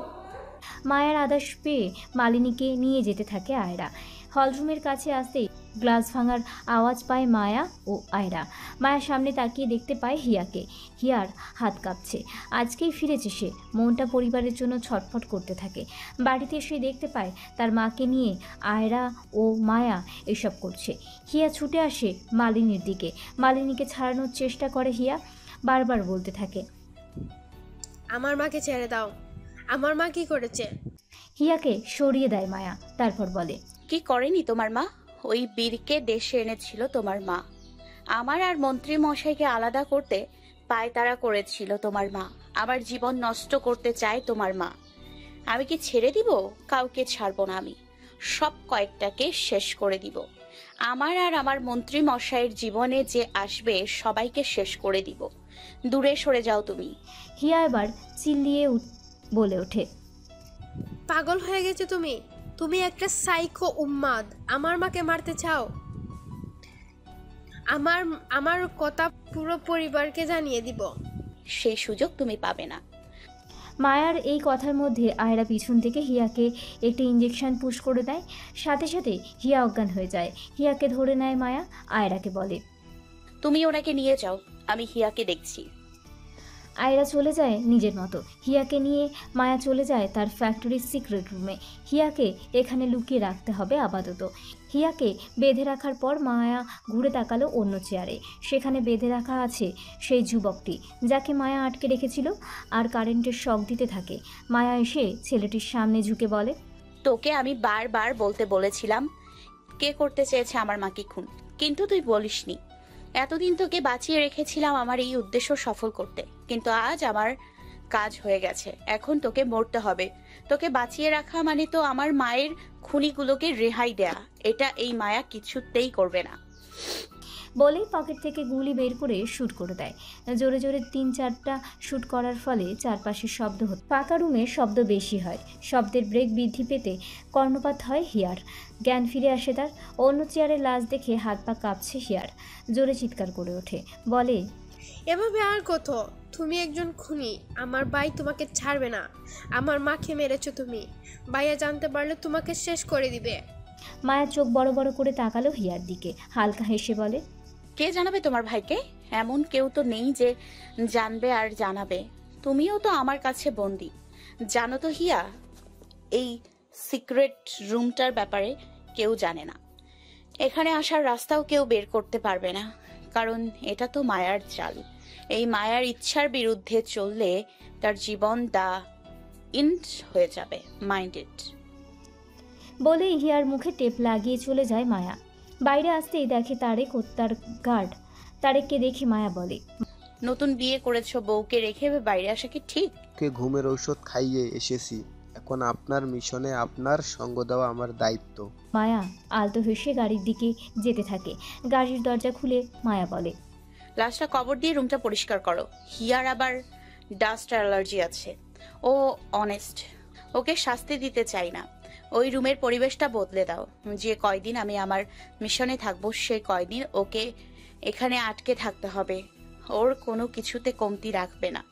মায়ের আদেশ পেয়ে মালিনীকে নিয়ে যেতে থাকে আয়রা। হলরুমের কাছে আসতেই গ্লাস ভাঙার আওয়াজ পায় মায়া ও আয়রা। মায়ের সামনে তাকিয়ে দেখতে পায় হিয়াকে। হিয়ার হাত কাঁপছে। আজকেই ফিরেছে সে। মনটা পরিবারের জন্য ছটফট করতে থাকে। বাড়িতে এসে দেখতে পায় তার মাকে নিয়ে আয়রা ও মায়া এসব করছে। হিয়া ছুটে আসে মালিনীর দিকে। মালিনীকে ছাড়ানোর চেষ্টা করে হিয়া। বারবার বলতে থাকে, আমার মাকে ছেড়ে দাও, আমার মা কি করেছে? হিয়াকে সরিয়ে দেয় মায়া। তারপর বলে, কি করেনি তোমার মা? ওই বীরকে দেশে এনেছিল তোমার মা। আমার আর মন্ত্রী মশাইকে আলাদা করতে পায়তারা করেছিল তোমার মা। আমার জীবন নষ্ট করতে চায় তোমার মা। আমি কি ছেড়ে দিব? কাউকে ছাড়বো না আমি। সব কয়েকটাকে শেষ করে দিব। আমার আর আমার মন্ত্রী মশাইয়ের জীবনে যে আসবে সবাইকে শেষ করে দিব। দূরে সরে যাও তুমি। হিয়া এবার চিল্লিয়ে বলে ওঠে, পাগল হয়ে গেছে তুমি? তুমি একটা সাইকো উম্মাদ। আমার মাকে মারতে চাও? আমার কথা পুরো পরিবারকে জানিয়ে দিব। সেই সুযোগ তুমি পাবে না। মায়ার এই কথার মধ্যে আয়রা পিছন থেকে হিয়াকে একটি ইঞ্জেকশন পুশ করে দেয়। সাথে সাথে হিয়া অজ্ঞান হয়ে যায়। হিয়াকে ধরে নেয় মায়া। আয়রাকে বলে, তুমি ওনাকে নিয়ে যাও, আমি হিয়াকে দেখছি। আয়রা চলে যায় নিজের মতো। হিয়াকে নিয়ে মায়া চলে যায় তার ফ্যাক্টরির সিক্রেট রুমে। হিয়াকে এখানে লুকিয়ে রাখতে হবে আপাতত। হিয়াকে বেঁধে রাখার পর মায়া ঘুরে তাকালো অন্য চেয়ারে। সেখানে বেঁধে রাখা আছে সেই যুবকটি যাকে মায়া আটকে রেখেছিল আর কারেন্টের শক দিতে থাকে। মায়া এসে ছেলেটির সামনে ঝুঁকে বলে, তোকে আমি বারবার বলতে বলেছিলাম কে করতে চেয়েছে আমার মাকে খুন, কিন্তু তুই বলিসনি। এতদিন তোকে বাঁচিয়ে রেখেছিলাম আমার এই উদ্দেশ্য সফল করতে, কিন্তু আজ আমার কাজ হয়ে গেছে। এখন তোকে মরতে হবে। তোকে বাঁচিয়ে রাখা মানে তো আমার মায়ের খুনিগুলোকে রেহাই দেয়া। এটা এই মায়া কিছুতেই করবে না। বলেই পকেট থেকে গুলি বের করে শ্যুট করে দেয়। জোরে জোরে 3-4টা শ্যুট করার ফলে চারপাশের শব্দ হতো। ফাঁকা রুমে শব্দ বেশি হয়। শব্দের ব্রেক বৃদ্ধি পেতে কর্ণপাত হয় হিয়ার। জ্ঞান ফিরে আসে তার। অন্য চেয়ারে লাশ দেখে হাত পা কাঁপছে হিয়ার। জোরে চিৎকার করে ওঠে, বলে, এভাবে আর কত? তুমি একজন খুনি। আমার ভাই তোমাকে ছাড়বে না। আমার মাকে মেরেছো তুমি। ভাইয়া জানতে পারলে তোমাকে শেষ করে দিবে। মায়া চোখ বড় বড় করে তাকালো হিয়ার দিকে। হালকা হেসে বলে, কে জানাবে তোমার ভাইকে? এমন কেউ তো নেই যে জানবে আর জানাবে। তুমিও তো আমার কাছে বন্দি। জানো তো হিয়া, এই সিক্রেট রুমটার ব্যাপারে কেউ জানে না। এখানে আসার রাস্তাও কেউ বের করতে পারবে না, কারণ এটা তো মায়ার চাল। এই মায়ার ইচ্ছার বিরুদ্ধে চললে তার জীবন দা ইন্ড হয়ে যাবে। Mind it. বলেই হিয়ার মুখে টেপ লাগিয়ে চলে যায় মায়া। বাইরে আসতেই দেখে তারেক ও তার গার্ড। তারেককে দেখে মায়া বলে, নতুন বিয়ে করেছো, বউকে রেখে বাইরে আসা কি ঠিক? ঘুমের ঔষধ খাইয়ে এসেছি, এখন আপনার মিশনে আপনার সঙ্গ দেওয়া আমার দায়িত্ব। মায়া আলতো হেসে গাড়ির দিকে যেতে থাকে। গাড়ির দরজা খুলে মায়া বলে, গ্লাসটা কবর দিয়ে রুমটা পরিষ্কার করো। হিয়ার আবার ডাস্ট অ্যালার্জি আছে। ও অনেস্ট, ওকে শাস্তি দিতে চাই না। ওই রুমের পরিবেশটা বদলে দাও। যে কয়দিন আমি আমার মিশনে থাকবো সেই কয়দিন ওকে এখানে আটকে থাকতে হবে। ওর কোনো কিছুতে কমতি রাখবে না,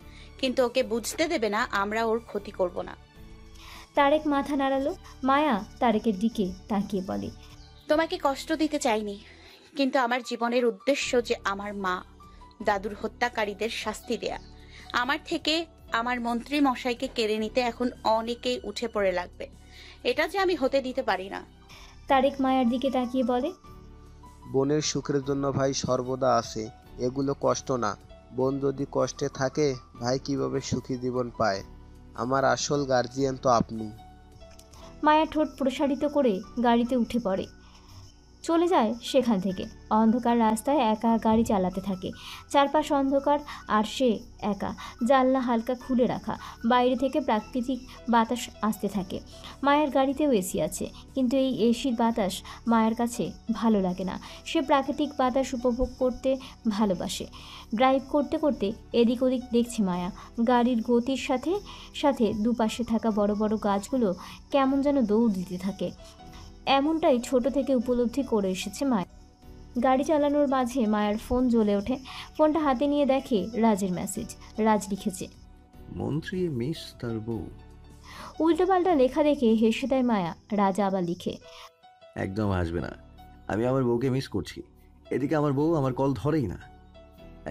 কিন্তু ওকে বুঝতে দেবে না আমরা ওর ক্ষতি করব না। তারেক মাথা নাড়ালো। মায়া তারেকের দিকে তাকিয়ে বলে, তোমাকে কষ্ট দিতে চাইনি, কিন্তু আমার জীবনের উদ্দেশ্য যে আমার মা দাদুর হত্যাকারীদের শাস্তি দেয়া। আমার থেকে আমার মন্ত্রী মশাইকে কেড়ে নিতে এখন অনেকেই উঠে পড়ে লাগবে। এটা যে আমি হতে দিতে পারি না। তারেক মায়ার দিকে তাকিয়ে বলে, বোনের সুখের জন্য ভাই সর্বদা আছে, এগুলো কষ্ট না। বোন যদি কষ্টে থাকে ভাই কিভাবে সুখী জীবন পায়? আমার আসল গার্জিয়ান তো আপনি। মায়া ঠোঁট প্রসারিত করে গাড়িতে উঠে পড়ে, চলে যায় সেখান থেকে। অন্ধকার রাস্তায় একা গাড়ি চালাতে থাকে। চারপাশ অন্ধকার আর সে একা। জানলা হালকা খুলে রাখা, বাইরে থেকে প্রাকৃতিক বাতাস আসতে থাকে। মায়ের গাড়িতেও এসি আছে, কিন্তু এই এসির বাতাস মায়ের কাছে ভালো লাগে না। সে প্রাকৃতিক বাতাস উপভোগ করতে ভালোবাসে। ড্রাইভ করতে করতে এদিক ওদিক দেখছে মায়া। গাড়ির গতির সাথে সাথে দুপাশে থাকা বড় বড় গাছগুলো কেমন যেন দৌড় দিতে থাকে। এমনটাই ছোট থেকে উপলব্ধি করে এসেছে মায়া। গাড়ি চালানোর মাঝে মায়ার ফোন জ্বলে ওঠে। ফোনটা হাতে নিয়ে দেখে রাজের মেসেজ। রাজ লিখেছে, মন্ত্রী মিস তার বউ। উল্টোপাল্টা লেখা দেখে হেসে দেয় মায়া। রাজ আবার লিখে, একদম আসবে না, আমি আমার বউকে মিস করছি। এদিকে আমার বউ আমার কল ধরেই না।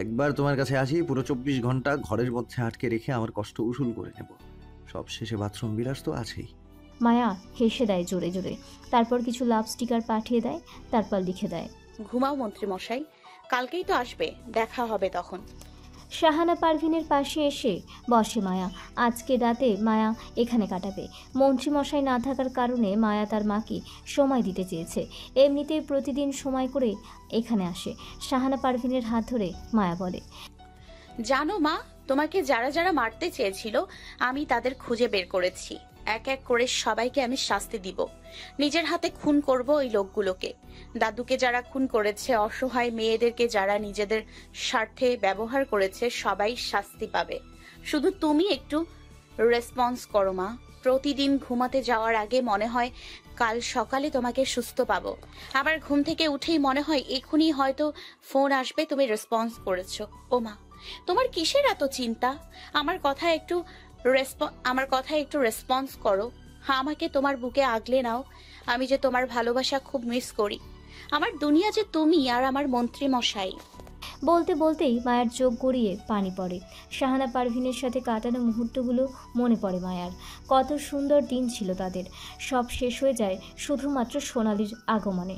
একবার তোমার কাছে আসি, পুরো 24 ঘন্টা ঘরের মধ্যে আটকে রেখে আমার কষ্ট উসুল করে নেব। সব শেষে বাথরুম বিলাস তো আছেই। মায়া হেসে দেয় জোরে জোরে। তারপর কিছু লাভ স্টিকার পাঠিয়ে দেয়। তারপর লিখে দেয়, ঘুমাও মন্ত্রী মশাই, কালকেই তো আসবে, দেখা হবে তখন। শাহানা পারভিনের পাশে এসে বসে মায়া। আজকে রাতে মায়া এখানে কাটাবে। মন্ত্রীমশাই না থাকার কারণে মায়া তার মাকে সময় দিতে চেয়েছে। এমনিতেই প্রতিদিন সময় করে এখানে আসে। শাহানা পারভিনের হাত ধরে মায়া বলে, জানো মা, তোমাকে যারা যারা মারতে চেয়েছিল আমি তাদের খুঁজে বের করেছি। এক এক করে সবাইকে আমি শাস্তি দিব। নিজের হাতে খুন করব ওই লোকগুলোকে। দাদুকে যারা খুন করেছে, অসহায় মেয়েদেরকে যারা নিজেদের স্বার্থে ব্যবহার করেছে, সবাই শাস্তি পাবে। শুধু তুমি একটু রেসপন্স করো মা। প্রতিদিন ঘুমাতে যাওয়ার আগে মনে হয় কাল সকালে তোমাকে সুস্থ পাবো। আবার ঘুম থেকে উঠেই মনে হয় এখনই হয়তো ফোন আসবে, তুমি রেসপন্স করেছো। ও মা, তোমার কিসের এত চিন্তা? আমার কথা একটু রেসপন্স করো। আমাকে তোমার বুকে আগলে নাও। আমি যে তোমার ভালোবাসা খুব মিস করি। আমার দুনিয়া যে তুমি আর আমার মন্ত্রী মশাই। বলতে বলতেই মায়ের চোখ গড়িয়ে পানি পড়ে। শাহানা পারভিনের সাথে কাটানো মুহূর্তগুলো মনে পড়ে মায়ার। কত সুন্দর দিন ছিল তাদের। সব শেষ হয়ে যায় শুধুমাত্র সোনালির আগমনে।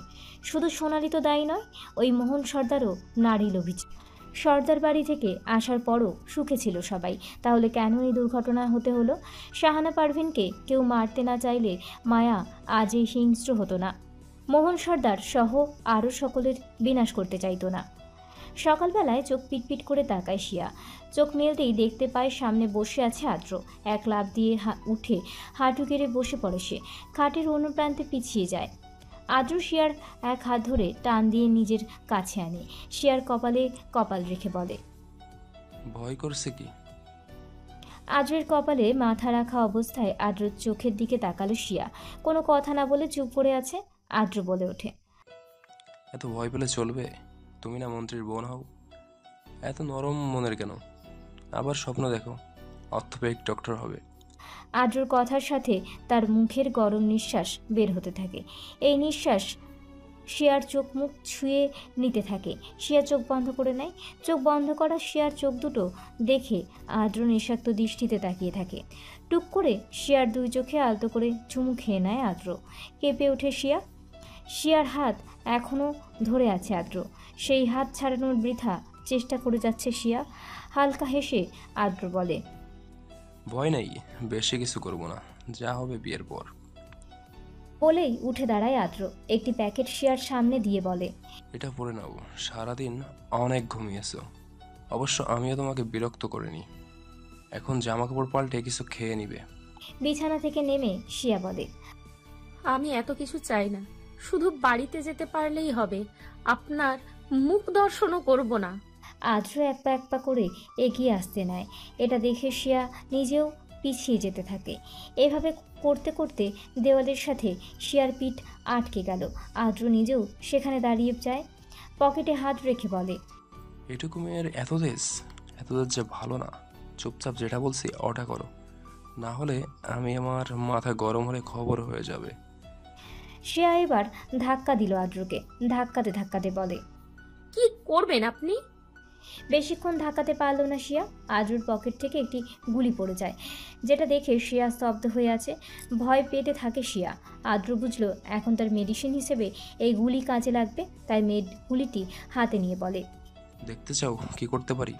শুধু সোনালি তো দায়ী নয়, ওই মোহন সর্দারও নারী লোভী। সর্দার বাড়ি থেকে আসার পরও সুখে ছিল সবাই। তাহলে কেন এই দুর্ঘটনা হতে হলো? শাহানা পারভিনকে কেউ মারতে না চাইলে মায়া আজ এই হিংস্র হতো না। মোহন সর্দার সহ আরও সকলের বিনাশ করতে চাইতো না। সকালবেলায় চোখ পিটপিট করে তাকায় শিয়া। চোখ মেলতেই দেখতে পায় সামনে বসে আছে আদ্র। এক লাফ দিয়ে উঠে হাঁটু গেড়ে বসে পড়ে সে। খাটের অন্য প্রান্তে পিছিয়ে যায়। আদ্র শিয়ার এক হাত ধরে টান দিয়ে নিজের কাছে আনে। শিয়ার কপালে কপাল রেখে বলে, ভয় করছে কি? আদ্রের কপালে মাথা রাখা অবস্থায় আদ্রর চোখের দিকে তাকালো শিয়া। কোনো কথা না বলে চুপ করে আছে। আদ্র বলে ওঠে, এত ভয় পেলে চলবে? তুমি না মন্ত্রীর বোন হও? এত নরম মনের কেন? আবার স্বপ্ন দেখো অর্থোপেডিক ডক্টর হবে। আদ্রর কথার সাথে তার মুখের গরম নিঃশ্বাস বের হতে থাকে। এই নিঃশ্বাস শিয়ার চোখ মুখ ছুঁয়ে নিতে থাকে। শিয়া চোখ বন্ধ করে নেয়। চোখ বন্ধ করা শিয়ার চোখ দুটো দেখে আদ্র নিঃস্বার্থ দৃষ্টিতে তাকিয়ে থাকে। টুক করে শিয়ার দুই চোখে আলতো করে চুমু খেয়ে নেয় আদ্র। কেঁপে ওঠে শিয়া। শিয়ার হাত এখনও ধরে আছে আদ্র। সেই হাত ছাড়ানোর বৃথা চেষ্টা করে যাচ্ছে শিয়া। হালকা হেসে আদ্র বলে, ভয় নেই, বেশি কিছু করব না, যা হবে বিয়ের পর। বলেই উঠে দাঁড়ায় আদ্র। একটি প্যাকেট শিয়ার সামনে দিয়ে বলে, এটা পরে নাও, সারাদিন অনেক ঘুমিয়েছো। অবশ্য আমিও তোমাকে বিরক্ত করিনি। এখন জামা কাপড় পাল্টে কিছু খেয়ে নিবে। বিছানা থেকে নেমে শিয়া বলে, আমি এত কিছু চাই না, শুধু বাড়িতে যেতে পারলেই হবে, আপনার মুখ দর্শনও করব না। আদ্র এক পা করে এগিয়ে আসতে নেয়। এটা দেখে শিয়া নিজেও পিছিয়ে যেতে থাকে। এভাবে করতে করতে দেওয়ালের সাথে শিয়ার পিঠ আটকে গেল। আদ্র নিজেও সেখানে দাঁড়িয়ে যায়, পকেটে হাত রেখে বলে, এটুকু মেয়ের এত তেজ যে ভালো না। চুপচাপ যেটা বলছি ওটা করো, না হলে আমার মাথা গরম হলে খবর হয়ে যাবে। শিয়া এবার ধাক্কা দিল আদ্রকে। ধাক্কাতে বলে, কি করবেন আপনি? বেশিক্ষণ ধাক্কাতে পারল না শিয়া। আদ্রুর পকেট থেকে একটি গুলি পড়ে যায়, যেটা দেখে শিয়া স্তব্ধ হয়ে আছে। ভয় পেতে থাকে শিয়া। আদ্র বুঝলো এখন তার মেডিসিন হিসেবে এই গুলি কাজে লাগবে, তাই গুলিটি হাতে নিয়ে বলে, দেখতে চাও কি করতে পারি?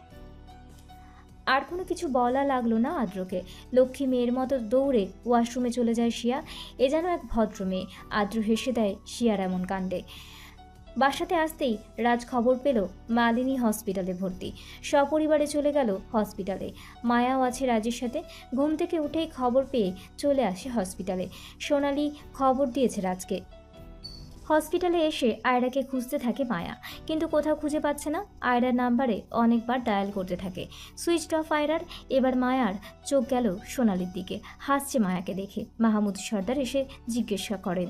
আর কোনো কিছু বলা লাগলো না আদ্রকে। লক্ষ্মী মেয়ের মতো দৌড়ে ওয়াশরুমে চলে যায় শিয়া। এ যেন এক ভদ্র মেয়ে। আদ্র হেসে দেয় শিয়ার এমন কাণ্ডে। বাসাতে আসতেই রাজ খবর পেল মালিনী হসপিটালে ভর্তি। সপরিবারে চলে গেল হসপিটালে। মায়াও আছে রাজের সাথে। ঘুম থেকে উঠেই খবর পেয়ে চলে আসে হসপিটালে। সোনালি খবর দিয়েছে রাজকে। হসপিটালে এসে আয়রাকে খুঁজতে থাকে মায়া, কিন্তু কোথাও খুঁজে পাচ্ছে না। আয়রার নাম্বারে অনেকবার ডায়াল করতে থাকে, সুইচড অফ আয়রার। এবার মায়ার চোখ গেল সোনালির দিকে। হাসছে মায়াকে দেখে। মাহমুদ সর্দার এসে জিজ্ঞাসা করেন,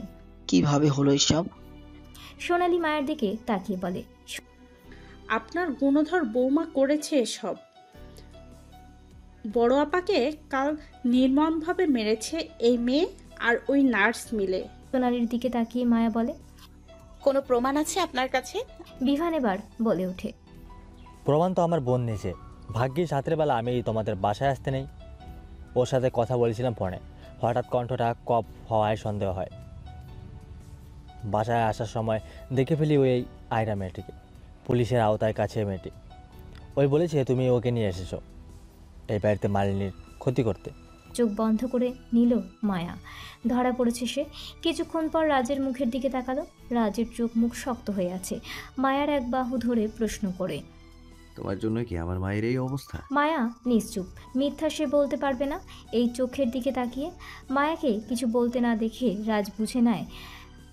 কিভাবে হলো এসব? সোনালি মায়ের দিকে তাকিয়ে বলে, আপনার গুণধর বৌমা করেছে এসব। বড় আপাকে কাল নির্মমভাবে মেরেছে এই মেয়ে আর ওই নার্স মিলে। সোনালির দিকে তাকিয়ে মায়া বলে, কোনো প্রমাণ আছে আপনার কাছে? বিভান এবার বলে ওঠে, প্রমাণ তো আমার বোন নিয়েছে। ভাগ্যিস রাতের বেলা আমি তোমাদের বাসায় আসতে নেই। ওর সাথে কথা বলেছিলাম ফোনে। হঠাৎ কণ্ঠটা কপ হওয়ায় সন্দেহ হয়। বাসায় আসার সময় দেখে ফেলি ওই আয়রা মেয়েটিকে। পুলিশের আওতায় কাছে মেয়েটি। ওই বলেছে তুমি ওকে নিয়ে এসেছো এই বাড়িতে মালিনীর ক্ষতি করতে। চোখ বন্ধ করে নিল মায়া। ধরা পড়েছে সে। কিছুক্ষণ পর রাজের মুখের দিকে তাকালো। রাজের চোখ মুখ শক্ত হয়ে আছে। মায়ার এক বাহু ধরে প্রশ্ন করে, তোমার জন্য কি আমার মায়ের এই অবস্থা? মায়া নিশ্চুপ। মিথ্যা সে বলতে পারবে না এই চোখের দিকে তাকিয়ে। মায়াকে কিছু বলতে না দেখে রাজ বুঝে নেয়।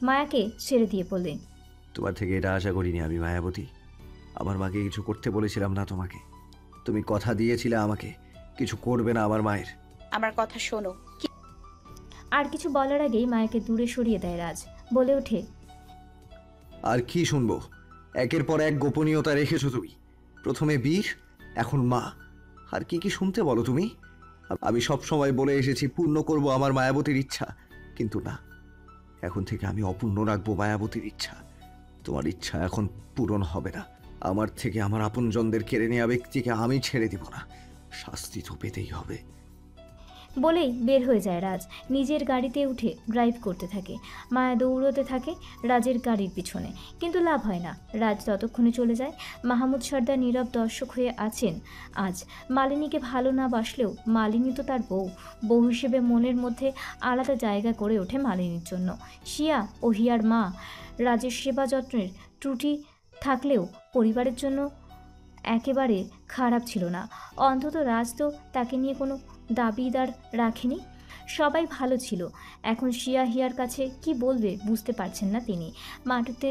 মায়াকে ছেড়ে দিয়ে বলে, তোমার থেকে এটা আশা করিনি আমি মায়াবতী। আমার মাকে কিছু করতে বলেছিলাম না তোমাকে। তুমি কথা দিয়েছিলে আমাকে কিছু করবে না আমার মায়ের। আমার কথা শোনো। আর কিছু বলার আগেই মায়াকে দূরে সরিয়ে দেয় রাজ। বলে ওঠে, আর কি শুনবো? একের পর এক গোপনীয়তা রেখেছো তুমি। প্রথমে বীর, এখন মা। আর কি কি শুনতে বলো তুমি? আমি সব সময় বলে এসেছি পূর্ণ করব আমার মায়াবতীর ইচ্ছা, কিন্তু না, এখন থেকে আমি অপূর্ণ রাখবো মায়াবতীর ইচ্ছা। তোমার ইচ্ছা এখন পূরণ হবে না। আমার থেকে আমার আপনজনদের কেড়ে নেওয়া ব্যক্তিকে আমি ছেড়ে দিব না। শাস্তি তো পেতেই হবে। বলেই বের হয়ে যায় রাজ। নিজের গাড়িতে উঠে ড্রাইভ করতে থাকে। মায়া দৌড়তে থাকে রাজের গাড়ির পিছনে, কিন্তু লাভ হয় না। রাজ ততক্ষণে চলে যায়। মাহমুদ সর্দার নীরব দর্শক হয়ে আছেন আজ। মালিনীকে ভালো না বাসলেও মালিনী তো তার বউ হিসেবে মনের মধ্যে আলাদা জায়গা করে ওঠে মালিনীর জন্য। শিয়া ও হিয়ার মা রাজের সেবা যত্নের ত্রুটি থাকলেও পরিবারের জন্য একেবারে খারাপ ছিল না। অন্তত রাজ তো তাকে নিয়ে কোনো দাবিদার রাখেনি। সবাই ভালো ছিল। এখন শিয়া হিয়ার কাছে কি বলবে বুঝতে পারছেন না তিনি। মাটিতে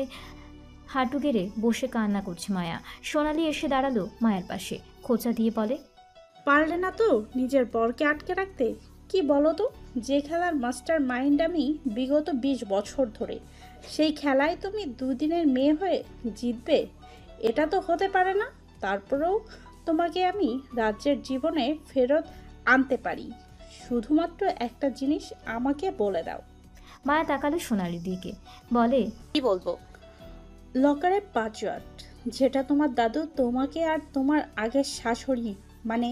হাঁটু গেড়ে বসে কান্না করছে মায়া। সোনালি এসে দাঁড়ালো মায়ের পাশে। খোঁচা দিয়ে বলে, পারলে না তো নিজের বরকে আটকে রাখতে? কি বলো তো, যে খেলার মাস্টার মাইন্ড আমি বিগত 20 বছর ধরে, সেই খেলায় তুমি দুদিনের মেয়ে হয়ে জিতবে? এটা তো হতে পারে না। তারপরেও তোমাকে আমি রাজ্যের জীবনে ফেরত আনতে পারি। শুধুমাত্র একটা জিনিস আমাকে বলে দাও। মায়া তাকালো সোনালির দিকে, বলে, কি বলবো? লকারের পাসওয়ার্ড, যেটা তোমার দাদু তোমাকে আর তোমার আগের শাশুড়ি মানে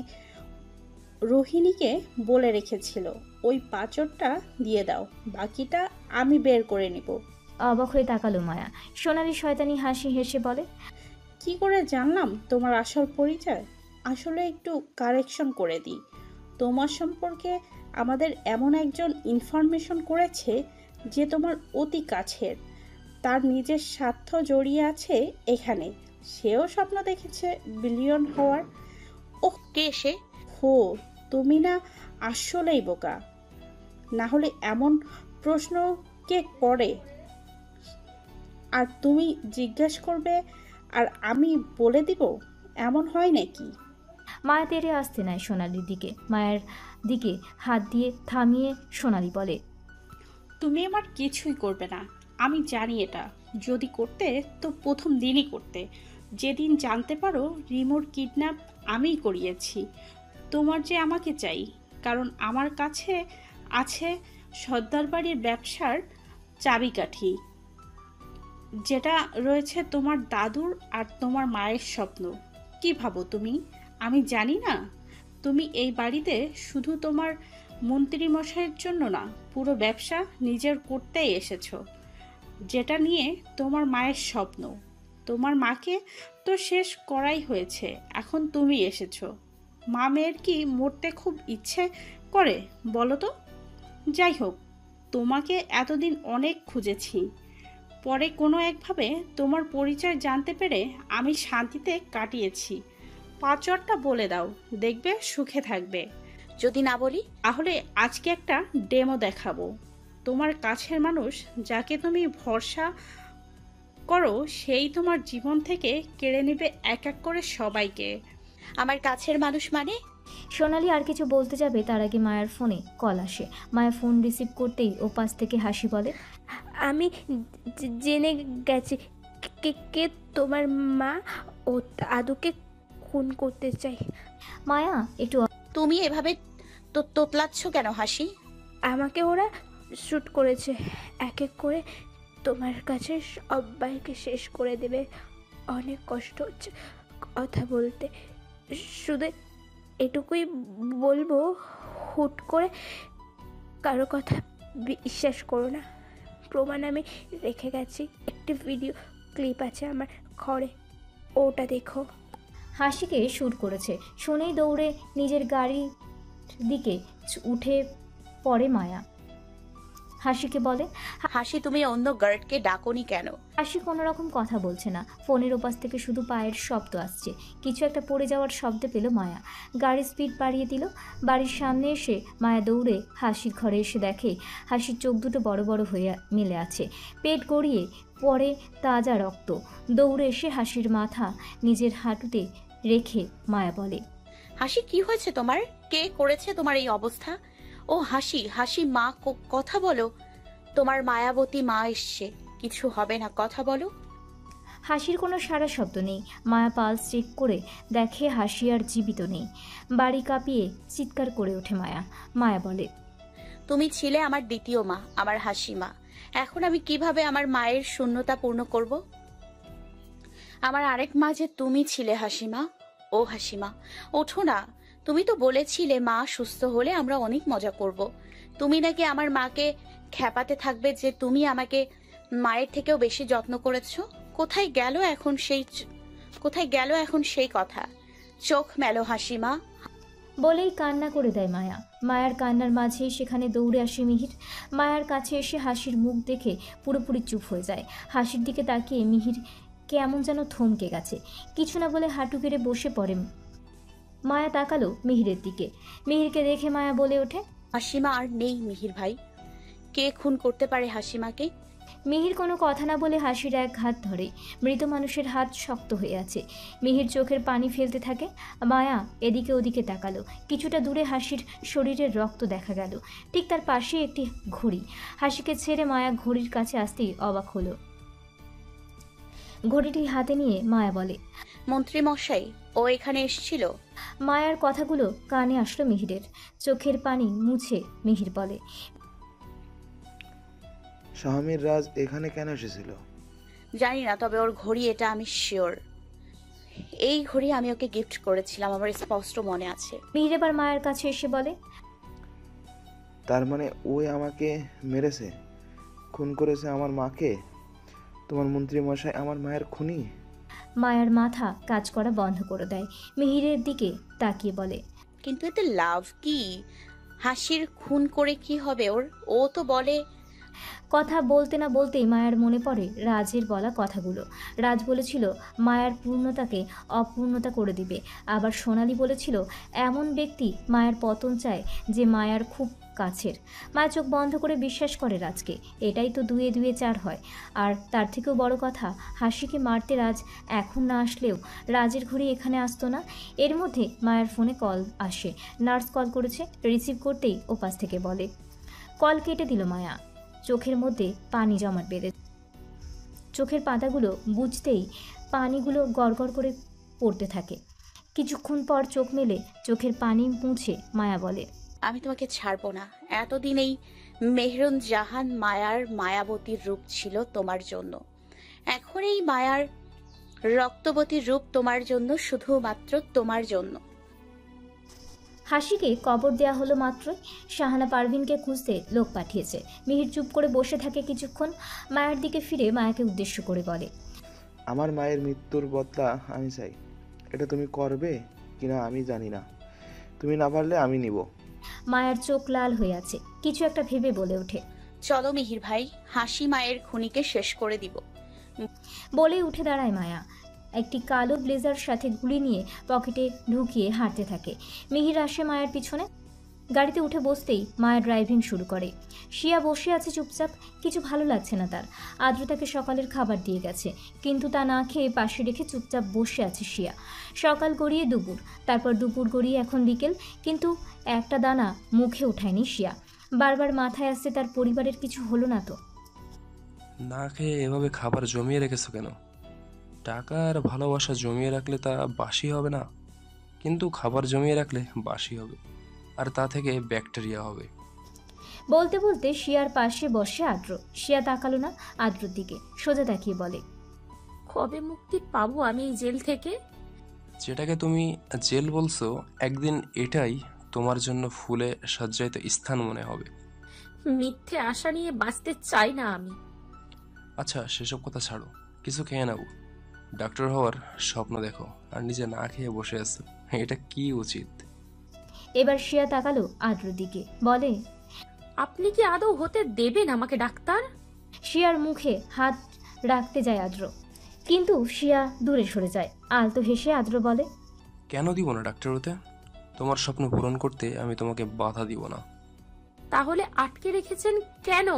রোহিণীকে বলে রেখেছিল, ওই পাসওয়ার্ডটা দিয়ে দাও। বাকিটা আমি বের করে নিব। অবাক হয়ে তাকালো মায়া। সোনালি শয়তানি হাসি হেসে বলে, কি করে জানলাম তোমার আসল পরিচয়? আসলে একটু কারেকশন করে দিই। তোমার সম্পর্কে আমাদের এমন একজন ইনফরমেশন করেছে যে তোমার অতি কাছের। তার নিজের স্বার্থ জড়িয়ে আছে এখানে। সেও স্বপ্ন দেখেছে বিলিয়ন হওয়ার। ওহ, কে সে? হো, তুমি না আসলেই বোকা। না হলে এমন প্রশ্ন কে করে? আর তুমি জিজ্ঞেস করবে আর আমি বলে দিব? এমন হয় নাকি? মায়া তেড়ে আসতে নেয় সোনালির দিকে। মায়ের দিকে হাত দিয়ে থামিয়ে সোনালি বলে, তুমি আমার কিছুই করবে না, আমি জানি এটা। যদি করতে তো প্রথম দিনই করতে, যেদিন জানতে পারো রিমোর কিডন্যাপ আমিই করিয়েছি। তোমার যে আমাকে চাই, কারণ আমার কাছে আছে সর্দার বাড়ির ব্যবসার চাবিকাঠি, যেটা রয়েছে তোমার দাদুর আর তোমার মায়ের স্বপ্ন। কি ভাবো তুমি আমি জানি না? তুমি এই বাড়িতে শুধু তোমার মন্ত্রী মশাইয়ের জন্য না, পুরো ব্যবসা নিজের করতেই এসেছো, যেটা নিয়ে তোমার মায়ের স্বপ্ন। তোমার মাকে তো শেষ করাই হয়েছে, এখন তুমি এসেছো। মা মেয়ের কি মরতে খুব ইচ্ছে করে বলো তো? যাই হোক, তোমাকে এতদিন অনেক খুঁজেছি, পরে কোনো একভাবে তোমার পরিচয় জানতে পেরে আমি শান্তিতে কাটিয়েছি। পাঁচটা বলে দাও, দেখবে সুখে থাকবে। যদি না বলি? তাহলে আজকে একটা ডেমো দেখাবো। তোমার কাছের মানুষ যাকে তুমি ভরসা করো সেই তোমার জীবন থেকে কেড়ে নেবে এক এক করে সবাইকে। আমার কাছের মানুষ মানে? সোনালি আর কিছু বলতে যাবে তার আগে মায়ের ফোনে কল আসে। মায়া ফোন রিসিভ করতেই ও পাশ থেকে হাসি বলে, আমি জেনে গেছি কে তোমার মা ও দাদুকে খুন করতে চাই। মায়া একটু, তুমি এভাবে তো তোতলাচ্ছ কেন হাসি? আমাকে ওরা শ্যুট করেছে, এক এক করে তোমার কাছে সবাইকে শেষ করে দেবে। অনেক কষ্ট হচ্ছে কথা বলতে, শুধু এটুকুই বলবো, হুট করে কারো কথা বিশ্বাস করো না। প্রমাণ আমি রেখে গেছি, একটি ভিডিও ক্লিপ আছে আমার ঘরে, ওটা দেখো। হাসিকে শ্যুট করেছে শুনেই দৌড়ে নিজের গাড়ির দিকে উঠে পড়ে মায়া। হাসিকে বলে, হাসি তুমি অন্য গার্ডকে ডাকোনি কেন? হাসি কোনো রকম কথা বলছে না। ফোনের ওপাশ থেকে শুধু পায়ের শব্দ আসছে। কিছু একটা পড়ে যাওয়ার শব্দ পেল মায়া। গাড়ির স্পিড বাড়িয়ে দিল। বাড়ির সামনে এসে মায়া দৌড়ে হাসির ঘরে এসে দেখে হাসির চোখ দুটো বড় বড় হয়ে মেলে আছে, পেট গড়িয়ে পড়ে তাজা রক্ত। দৌড়ে এসে হাসির মাথা নিজের হাঁটুতে রেখে মায়া বলে, হাসি কি হয়েছে তোমার? কে করেছে তোমার এই অবস্থা? ও হাসি, হাসি মা, কথা বলো। তোমার মায়াবতী মা এসছে, কিছু হবে না, কথা বলো। হাসির কোনো সারা শব্দ নেই। মায়া পালস চেক করে দেখে হাসি আর জীবিত নেই। বাড়ি কাঁপিয়ে চিৎকার করে ওঠে মায়া। মায়া বলে, তুমি ছিলে আমার দ্বিতীয় মা, আমার হাসি মা। এখন আমি কিভাবে আমার মায়ের শূন্যতা পূর্ণ করব? আমার আরেক মা যে তুমি ছিলে হাসিমা। ও হাসিমা, ওঠো না। তুমি তো বলেছিলে মা সুস্থ হলে আমরা অনেক মজা করব। তুমি নাকি আমার মাকে খেপাতে থাকবে যে তুমি আমাকে মায়ের থেকেও বেশি যত্ন করেছো। কোথায় গেল এখন সেই কথা? চোখ মেলো হাসিমা। বলেই কান্না করে দেয় মায়া। মায়ার কান্নার মাঝেই সেখানে দৌড়ে আসে মিহির। মায়ার কাছে এসে হাসির মুখ দেখে পুরোপুরি চুপ হয়ে যায়। হাসির দিকে তাকিয়ে মিহির কেমন যেন থমকে গেছে। কিছু না বলে হাঁটু গেড়ে বসে পড়ে। মায়া তাকালো মিহিরের দিকে। মিহিরকে দেখে মায়া বলে ওঠে, হাসিমা আর নেই মিহির ভাই। কে খুন করতে পারে হাসিমাকে? মিহির কোনো কথা না বলে হাসির এক হাত ধরে। মৃত মানুষের হাত শক্ত হয়ে আছে। মিহির চোখের পানি ফেলতে থাকে। মায়া এদিকে ওদিকে তাকালো। কিছুটা দূরে হাসির শরীরের রক্ত দেখা গেল। ঠিক তার পাশে একটি ঘড়ি। হাসিকে ছেড়ে মায়া ঘড়ির কাছে আসতেই অবাক হলো। ঘড়িটি হাতে নিয়ে মায়া বলে, মন্ত্রী মশাই ও এখানে এসেছিল। মায়ার কথাগুলো কানে আসলো মিহিরের। চোখের পানি মুছে মিহির বলে, শাহমীর রাজ এখানে কেন এসেছিল? জানি না, তবে ওর ঘড়ি এটা আমি শিওর। এই ঘড়ি আমি ওকে গিফট করেছিলাম, আমার স্পষ্ট মনে আছে। মিহির এবার মায়ের কাছে এসে বলে, তার মানে ওই আমাকে মেরেছে, খুন করেছে আমার মাকে? তোমার মন্ত্রী মশাই আমার মায়ের খুনি? মায়ের মাথা কাজ করা বন্ধ করে দেয়। মিহিরের দিকে তাকিয়ে বলে, কিন্তু এতে লাভ কি? হাসির খুন করে কি হবে ওর? ও তো বলে। কথা বলতে না বলতেই মায়ের মনে পড়ে রাজের বলা কথাগুলো। রাজ বলেছিল মায়ের পূর্ণতাকে অপূর্ণতা করে দিবে। আবার সোনালি বলেছিল এমন ব্যক্তি মায়ের পতন চায় যে মায়ার খুব কাছের। মায়া চোখ বন্ধ করে বিশ্বাস করে রাজকে। এটাই তো 2 এ 2 4 হয়। আর তার থেকেও বড় কথা, হাসিকে মারতে রাজ এখন না আসলেও রাজের ঘড়ি এখানে আসতো না। এর মধ্যে মায়ের ফোনে কল আসে। নার্স কল করেছে। রিসিভ করতেই ওপাশ থেকে বলে। কল কেটে দিল মায়া। চোখের মধ্যে পানি জমাট বেঁধে, চোখের পাতাগুলো বুঝতেই পানিগুলো গড়গড় করে পড়তে থাকে। কিছুক্ষণ পর চোখ মেলে চোখের পানি মুছে মায়া বলে, আমি তোমাকে ছাড়বো না। এতদিন এই মেহরুন জাহান মায়ার মায়াবতীর রূপ ছিল তোমার জন্য। এখন এই মায়ার রক্তবতীর রূপ তোমার জন্য, শুধুমাত্র তোমার জন্য। হাসিকে কবর দেয়া হলো মাত্রই শাহানা পারভিনকে খুঁজতে লোক পাঠিয়েছে। মিহির চুপ করে বসে থাকে কিছুক্ষণ। মায়ের দিকে ফিরে মায়াকে উদ্দেশ্য করে বলে, আমার মায়ের মৃত্যুর বদলা আমি চাই। এটা তুমি করবে কিনা আমি জানি না, তুমি না পারলে আমি নিব। মায়ের চোখ লাল হয়ে আছে। কিছু একটা ভেবে বলে ওঠে, চলো মিহির ভাই, হাসি মায়ের খুনিকে শেষ করে দিব। বলে উঠে দাঁড়ায় মায়া। একটি কালো ব্লেজার সাথে গুলি নিয়ে পকেটে ঢুকিয়ে হাঁটতে থাকে। মিহির আসে মায়ের পিছনে। গাড়িতে উঠে বসতেই মায়া ড্রাইভিং শুরু করে। শিয়া বসে আছে চুপচাপ। কিছু ভালো লাগছে না তার। আদ্র তাকে সকালের খাবার দিয়ে গেছে, কিন্তু তা না খেয়ে পাশে রেখে চুপচাপ বসে আছে শিয়া। সকাল গড়িয়ে দুপুর, তারপর দুপুর গড়িয়ে এখন বিকেল, কিন্তু একটা দানা মুখে ওঠায়নি শিয়া। বারবার মাথায় আসছে তার পরিবারের কিছু হলো না তো। না খেয়ে এভাবে খাবার জমিয়ে রেখেছো কেন? টাকা আর ভালোবাসা জমিয়ে রাখলে তা বাসি হবে না, কিন্তু খাবার জমিয়ে রাখলে বাসি হবে, আর তা থেকে ব্যাকটেরিয়া হবে। বলতে বলতে শিয়ার পাশে বসে আদ্র। শিয়া তাকালো না আদ্রর দিকে, সোজা তাকিয়ে বলে, কবে মুক্তি পাবো আমি এই জেল থেকে? যেটাকে তুমি জেল বলছো, একদিন এটাই তোমার জন্য ফুলে সজ্জায়িত স্থান মনে হবে। মিথ্যে আশা নিয়ে বাঁচতে চাই না আমি। আচ্ছা, সেসব কথা ছাড়ো, কিছু খেয়ে নাও। ডাক্তার হওয়ার স্বপ্ন দেখো আর নিজে না খেয়ে বসে আছো, এটা কি উচিত? এবার শিয়া তাকালো আদ্রর দিকে, বলে, আপনি কি আদৌ হতে দেবেন আমাকে ডাক্তার? শিয়ার মুখে হাত রাখতে যায় আদ্র, কিন্তু শিয়া দূরে সরে যায়। আলতো হেসে আদ্র বলে, কেন দিব না ডাক্তার হতে? তোমার স্বপ্ন পূরণ করতে আমি তোমাকে বাধা দিব না। তাহলে আটকে রেখেছেন কেন?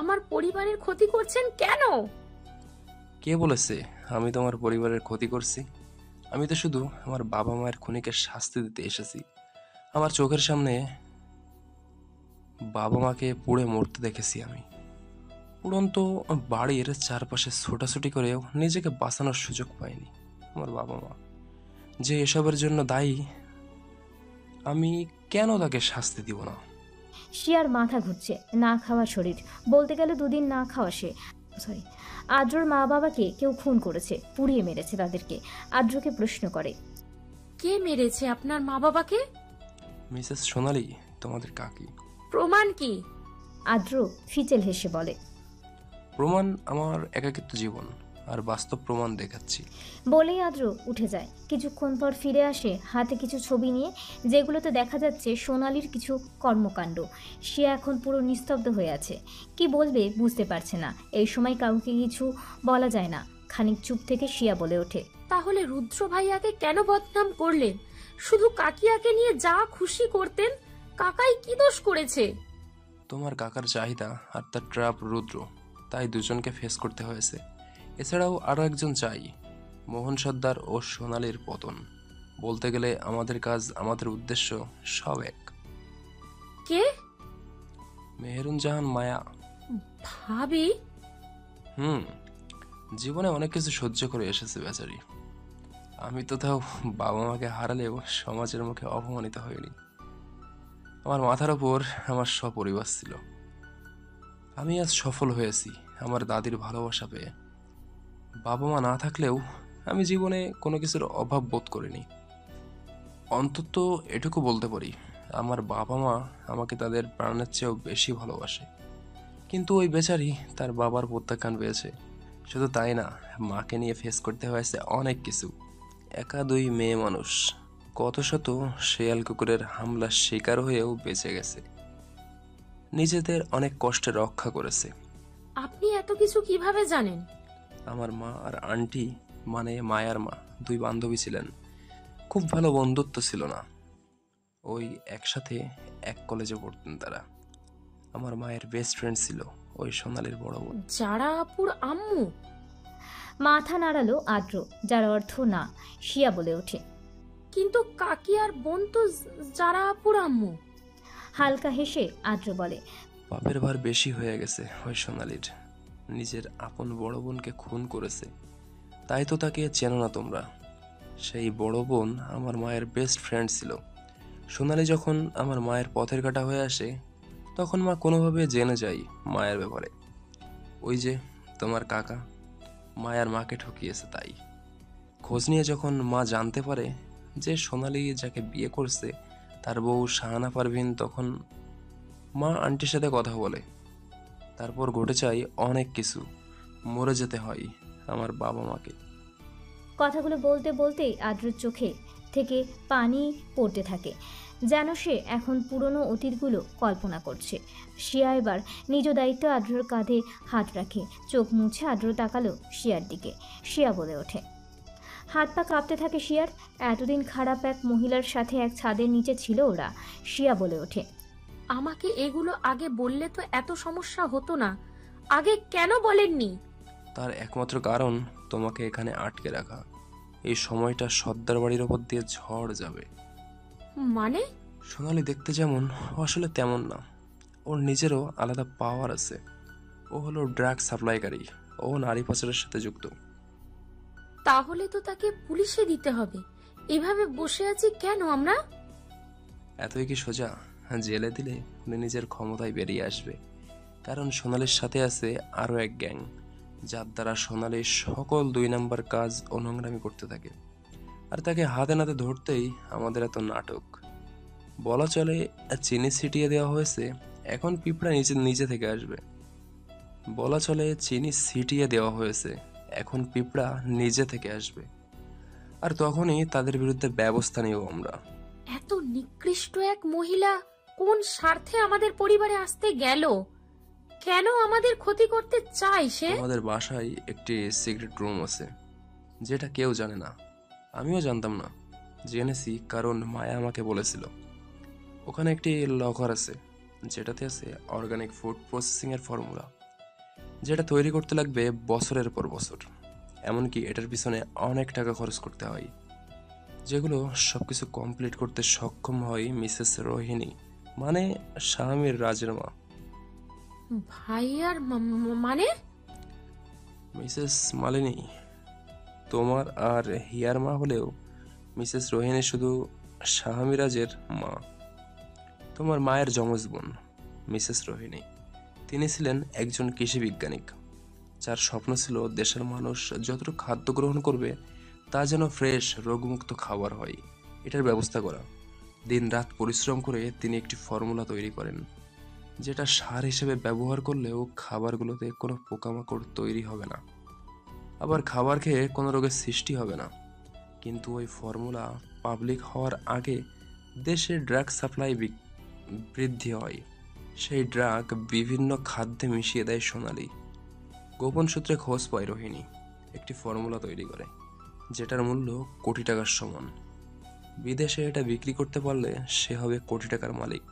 আমার পরিবারের ক্ষতি করছেন কেন? কে বলেছে আমি তোমার পরিবারের ক্ষতি করছি? আমি তো শুধু আমার বাবা মায়ের খুনিকে শাস্তি দিতে এসেছি। আমার চোখের সামনে বাবা মাকে পুড়ে মরতে দেখেছি আমি। উড়ন্ত বাড়ির চারপাশে ছোটাছুটি করেও নিজেকে বাঁচানোর সুযোগ পাইনি আমার বাবা মা। যে এসবের জন্য দায়ী, আমি কেন তাকে শাস্তি দিব না? শিয়ার মাথা ঘুরছে। না খাওয়া শরীর, বলতে গেলে 2 দিন না খাওয়া সে। আদ্রর মা বাবাকে কেউ খুন করেছে, পুড়িয়ে মেরেছে তাদেরকে। আদ্রকে প্রশ্ন করে, কে মেরেছে আপনার মা বাবাকে? মিসেস সোনালি, তোমাদের কাকি। প্রমাণ কি? আদ্র ফিচেল হেসে বলে, প্রমাণ আমার একাকিত্ব জীবন, আর বাস্তব প্রমাণ দেখাচ্ছি। বলেই আদ্র উঠে যায়। কিছুক্ষণ পর ফিরে আসে হাতে কিছু ছবি নিয়ে, যেগুলোতে দেখা যাচ্ছে সোনালির কিছু কর্মকাণ্ড। সে এখন পুরো নিস্তব্ধ হয়ে আছে। কি বলবে বুঝতে পারছে না। এই সময় কাউকে কিছু বলা যায় না। খানিক চুপ থেকে শিয়া বলে ওঠে, তাহলে রুদ্র ভাইয়াকে কেন বদনাম করলেন? শুধু কাকিয়াকে নিয়ে যা খুশি করতেন। কাকাই কি দোষ করেছে? তোমার কাকার চাহিদা আর তার ট্রাপ রুদ্র, তাই দুজনকে ফেস করতে হয়েছে। এছাড়াও আরো একজন চাই, মোহন সর্দার ও সোনালির পতন। বলতে গেলে আমাদের কাজ, আমাদের উদ্দেশ্য সব এক। কে? মেহেরুন জাহান মায়া। ভাবি? জীবনে অনেক কিছু সহ্য করে এসেছে বেচারি। আমি তো তাও বাবা মাকে হারালেও সমাজের মুখে অপমানিত হয়নি। আমার মাথার উপর আমার সপরিবার ছিল। আমি আজ সফল হয়েছি আমার দাদির ভালোবাসা পেয়ে। বাবা মা না থাকলেও আমি জীবনে কোনো কিছুর অভাব বোধ করিনি। অন্তত এটুকু বলতে পারি, আমার বাবা মা আমাকে তাদের প্রাণের চেয়েও বেশি ভালোবাসে। কিন্তু ওই বেচারি তার বাবার প্রত্যাখ্যান পেয়েছে। শুধু তাই না, মাকে নিয়ে ফেস করতে হয়েছে অনেক কিছু। একা 2 মেয়ে মানুষ কত শত শেয়াল কুকুরের হামলার শিকার হয়েও বেঁচে গেছে। নিজেদের অনেক কষ্টে রক্ষা করেছে। আপনি এত কিছু কিভাবে জানেন? আমার মা আর আন্টি, মানে মায়ার মা, 2 বান্ধবী ছিলেন। খুব ভালো বন্ধুত্ব ছিল না। ওই একসাথে এক কলেজে পড়তেন তারা। আমার মায়ের বেস্ট ফ্রেন্ড ছিল ওই সোনালীর বড় বোন। যারা আপুর আম্মু? মাথা নাড়ালো আদ্র, যার অর্থ না। শিয়া বলে ওঠে, কিন্তু কাকি আর বোন তো যারা আপুর আম্মু। হালকা হেসে আদ্র বলে, পাপের ভার বেশি হয়ে গেছে ওই সোনালীর। নিজের আপন বড় বোনকে খুন করেছে, তাই তো তাকে চেনো না তোমরা। সেই বড় বোন আমার মায়ের বেস্ট ফ্রেন্ড ছিল। সোনালী যখন আমার মায়ের পথের কাটা হয়ে আসে, তখন মা কোনোভাবে জেনে যায় মায়ের ব্যাপারে। ওই যে তোমার কাকা মায়ার মাকে ঠকিয়েছে, তাই খোঁজ নিয়ে যখন মা জানতে পারে যে সোনালী যাকে বিয়ে করছে তার বউ শাহানা পারভিন, তখন মা আন্টির সাথে কথা বলে। তারপর ঘটে যায় অনেক কিছু, মরে যেতে হয় আমার বাবা মাকে। কথাগুলো বলতে বলতেই আদ্রর চোখে থেকে পানি পড়তে থাকে, যেন সে এখন পুরনো অতীতগুলো কল্পনা করছে। শিয়া এবার নিজ দায়িত্ব আদ্রর কাঁধে হাত রাখে, চোখ মুছে আদ্র তাকালো শিয়ার দিকে। শিয়া বলে ওঠে, হাত পা কাঁপতে থাকে শিয়ার। এতদিন খারাপ এক মহিলার সাথে এক ছাদের নিচে ছিল ওরা। শিয়া বলে ওঠে, আমাকে এগুলো আগে বললে তো এত সমস্যা হতো না। আগে কেন বলেননি? তার একমাত্র কারণ তোমাকে এখানে আটকে রাখা। এই সময়টা সর্দার বাড়ির ওপর দিয়ে ঝড় যাবে। মানে? সোনালী দেখতে যেমন, আসলে তেমন না। ওর নিজেরও আলাদা পাওয়ার আছে। ও হলো ড্রাগ সাপ্লাইকারী, ও নারী পাচারের সাথে যুক্ত। তাহলে তো তাকে পুলিশে দিতে হবে। এভাবে বসে আছি কেন আমরা? এতই কি সোজা? জেলে দিলে উনি নিজের ক্ষমতায় বেরিয়ে আসবে। কারণ সোনালীর সাথে আছে আরো এক গ্যাং, যার দ্বারা সোনালীর সকল 2 নম্বর কাজ ও নোংরামি করতে থাকে। আর তাকে হাতে নাতে ধরতেই আমাদের এত নাটক। বলা চলে চিনি ছিটিয়ে দেওয়া হয়েছে, এখন পিঁপড়া নিজে থেকে আসবে। বলা চলে চিনি ছিটিয়ে দেওয়া হয়েছে, এখন পিঁপড়া নিজে থেকে আসবে। আর তখনই তাদের বিরুদ্ধে ব্যবস্থা নিব আমরা। এত নিকৃষ্ট এক মহিলা কোন স্বার্থে আমাদের পরিবারে আসতে গেল? কেন আমাদের ক্ষতি করতে চায় সে? আমাদের বাসায় একটি সিক্রেট রুম আছে, যেটা কেউ জানে না। আমিও জানতাম না, জেনেছি কারণ মায়া আমাকে বলেছিল। ওখানে একটি লকার আছে, যেটাতে আছে অর্গানিক ফুড প্রসেসিং এর ফর্মুলা, যেটা তৈরি করতে লাগবে বছরের পর বছর। এমনকি এটার পিছনে অনেক টাকা খরচ করতে হয়, যেগুলো সবকিছু কমপ্লিট করতে সক্ষম হয় মিসেস রোহিণী, মানে স্বামীর রাজের মা। ভাইয়ার মানে? মিসেস মালিনী তোমার আর হিয়ার মা হলেও মিসেস রোহিণী শুধু শাহমিরাজের মা। তোমার মায়ের যমজ বোন মিসেস রোহিণী, তিনি ছিলেন একজন কৃষি বিজ্ঞানিক, যার স্বপ্ন ছিল দেশের মানুষ যতটুকু খাদ্য গ্রহণ করবে তা যেন ফ্রেশ রোগমুক্ত খাবার হয়, এটার ব্যবস্থা করা। দিন রাত পরিশ্রম করে তিনি একটি ফর্মুলা তৈরি করেন, যেটা সার হিসেবে ব্যবহার করলেও খাবারগুলোতে কোনো পোকামাকড় তৈরি হবে না, আবার খাবার খেয়ে কোনো রোগের সৃষ্টি হবে না। কিন্তু ওই ফর্মুলা পাবলিক হওয়ার আগে দেশে ড্রাগ সাপ্লাই বৃদ্ধি হয়। সেই ড্রাগ বিভিন্ন খাদ্যে মিশিয়ে দেয় সোনালী। গোপন সূত্রে খোঁজ পায় রোহিণী একটি ফর্মুলা তৈরি করে, যেটার মূল্য কোটি টাকার সমান। বিদেশে এটা বিক্রি করতে পারলে সে হবে কোটি টাকার মালিক।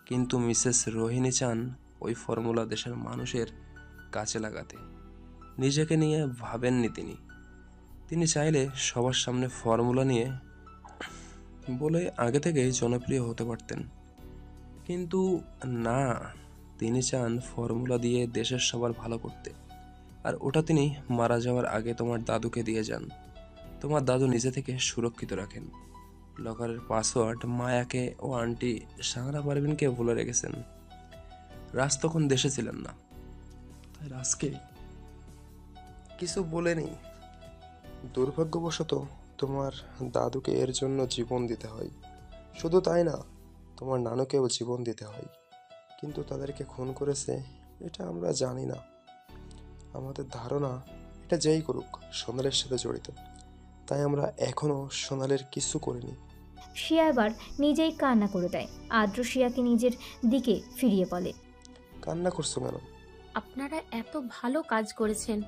কিন্তু মিসেস রোহিণী চান ওই ফর্মুলা দেশের মানুষের কাছে লাগাতে। নিজেকে নিয়ে ভাবেননি তিনি চাইলে সবার সামনে ফর্মুলা নিয়ে বলে আগে থেকেই জনপ্রিয় হতে পারতেন, কিন্তু না, তিনি চান ফর্মুলা দিয়ে দেশের সবার ভালো করতে। আর ওটা তিনি মারা যাওয়ার আগে তোমার দাদুকে দিয়ে যান। তোমার দাদু নিজে থেকে সুরক্ষিত রাখেন। লকারের পাসওয়ার্ড মায়াকে ও আন্টি শাহানা পারভিনকে বলে রেখেছেন। রাজ তখন দেশে ছিলেন না, তাই রাজকে কিছু বলেনি। দুর্ভাগ্যবশত তোমার দাদুকে এর জন্য জীবন দিতে হয়। শুধু তাই না, তোমার নানুকেও জীবন দিতে হয়। কিন্তু তাদেরকে খুন করেছে এটা আমরা জানি না। আমাদের ধারণা এটা যেই করুক সোনালের সাথে জড়িত, তাই আমরা এখনো সোনালের কিছু করিনি। শিয়া এবার নিজেই কান্না করে দেয়। আদ্র শিয়াকে নিজের দিকে ফিরিয়ে বলে, কান্না করছো কেন? আপনারা এত ভালো কাজ করেছেন,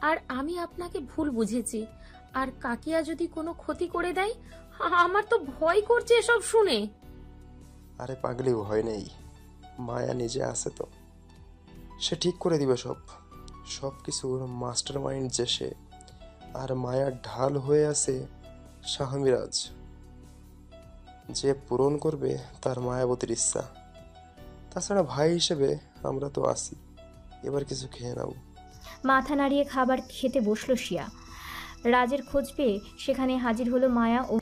আর আমি আপনাকে ভুল বুঝেছি। আর কাকিয়া যদি কোনো ক্ষতি করে দেয়, আমার তো ভয় করছে এসব শুনে। আরে পাগলি, ভয় নেই, মায়া নিজে আছে তো, সে ঠিক করে দিবে সব। সব কিছুর মাস্টার মাইন্ড যে সে, আর মায়ার ঢাল হয়ে আছে শাহমিরাজ, যে পূরণ করবে তার মায়াবতীর ইচ্ছা। তাছাড়া ভাই হিসেবে আমরা তো আছি, এবার কিছু খেয়ে নাও। মাথা নাড়িয়ে খাবার খেতে বসলো শিয়া। রাজের খোঁজ পেয়ে সেখানে হাজির হলো মায়া ও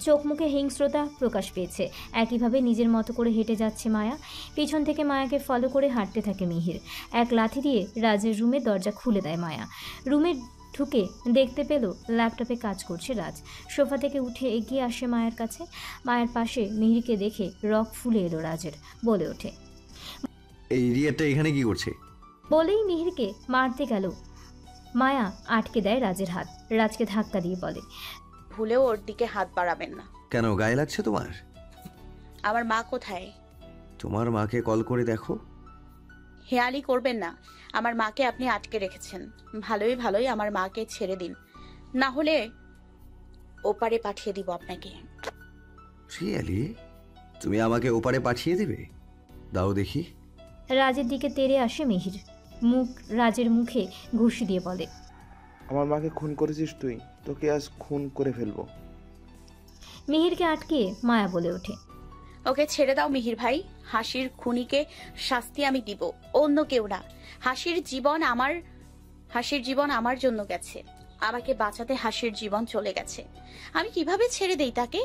চোখ মুখে হিংস্রতা প্রকাশ পেয়েছে। একইভাবে নিজের মতো করে হেঁটে যাচ্ছে মায়া। পিছন থেকে মায়াকে ফলো করে হাঁটতে থাকে মিহির। এক লাথি দিয়ে রাজের রুমের দরজা খুলে দেয় মায়া। রুমে ঢুকে দেখতে পেল ল্যাপটপে কাজ করছে রাজ। সোফা থেকে উঠে এগিয়ে আসে মায়ের কাছে। মায়ের পাশে মিহিরকে দেখে রক ফুলে এলো রাজের। বলে ওঠে, এই ইডিয়েটটা এখানে কি করছে? বলেই মিহিরকে মারতে গেল। মায়া আটকে দেয় রাজের হাত। রাজকে ধাক্কা দিয়ে বলে, ভুলেও ওর দিকে হাত বাড়াবেন না। কেন, গায়ে লাগছে তোমার? আমার মা কোথায়? তোমার মাকে কল করে দেখো। হেয়ালি করবেন না, আমার মাকে আপনি আটকে রেখেছেন। ভালোই ভালোই আমার মাকে ছেড়ে দিন, না হলে ওপারে পাঠিয়ে দিব আপনাকে। রিয়েলি? তুমি আমাকে ওপারে পাঠিয়ে দিবে? দাও দেখি। রাজের দিকে তেড়ে আসে মিহির। মুখ রাজের মুখে ঘুষি দিয়ে বলে, আমার মাকে খুন করেছিস তুই, তোকে আজ খুন করে ফেলবো। মিহিরকে আটকে মায়া বলে ওঠে, ওকে ছেড়ে দাও মিহির ভাই। হাসির খুনিকে শাস্তি আমি দিব, অন্য কেউ না। হাসির জীবন আমার জন্য গেছে, আমাকে বাঁচাতে হাসির জীবন চলে গেছে। আমি কিভাবে ছেড়ে দেই তাকে?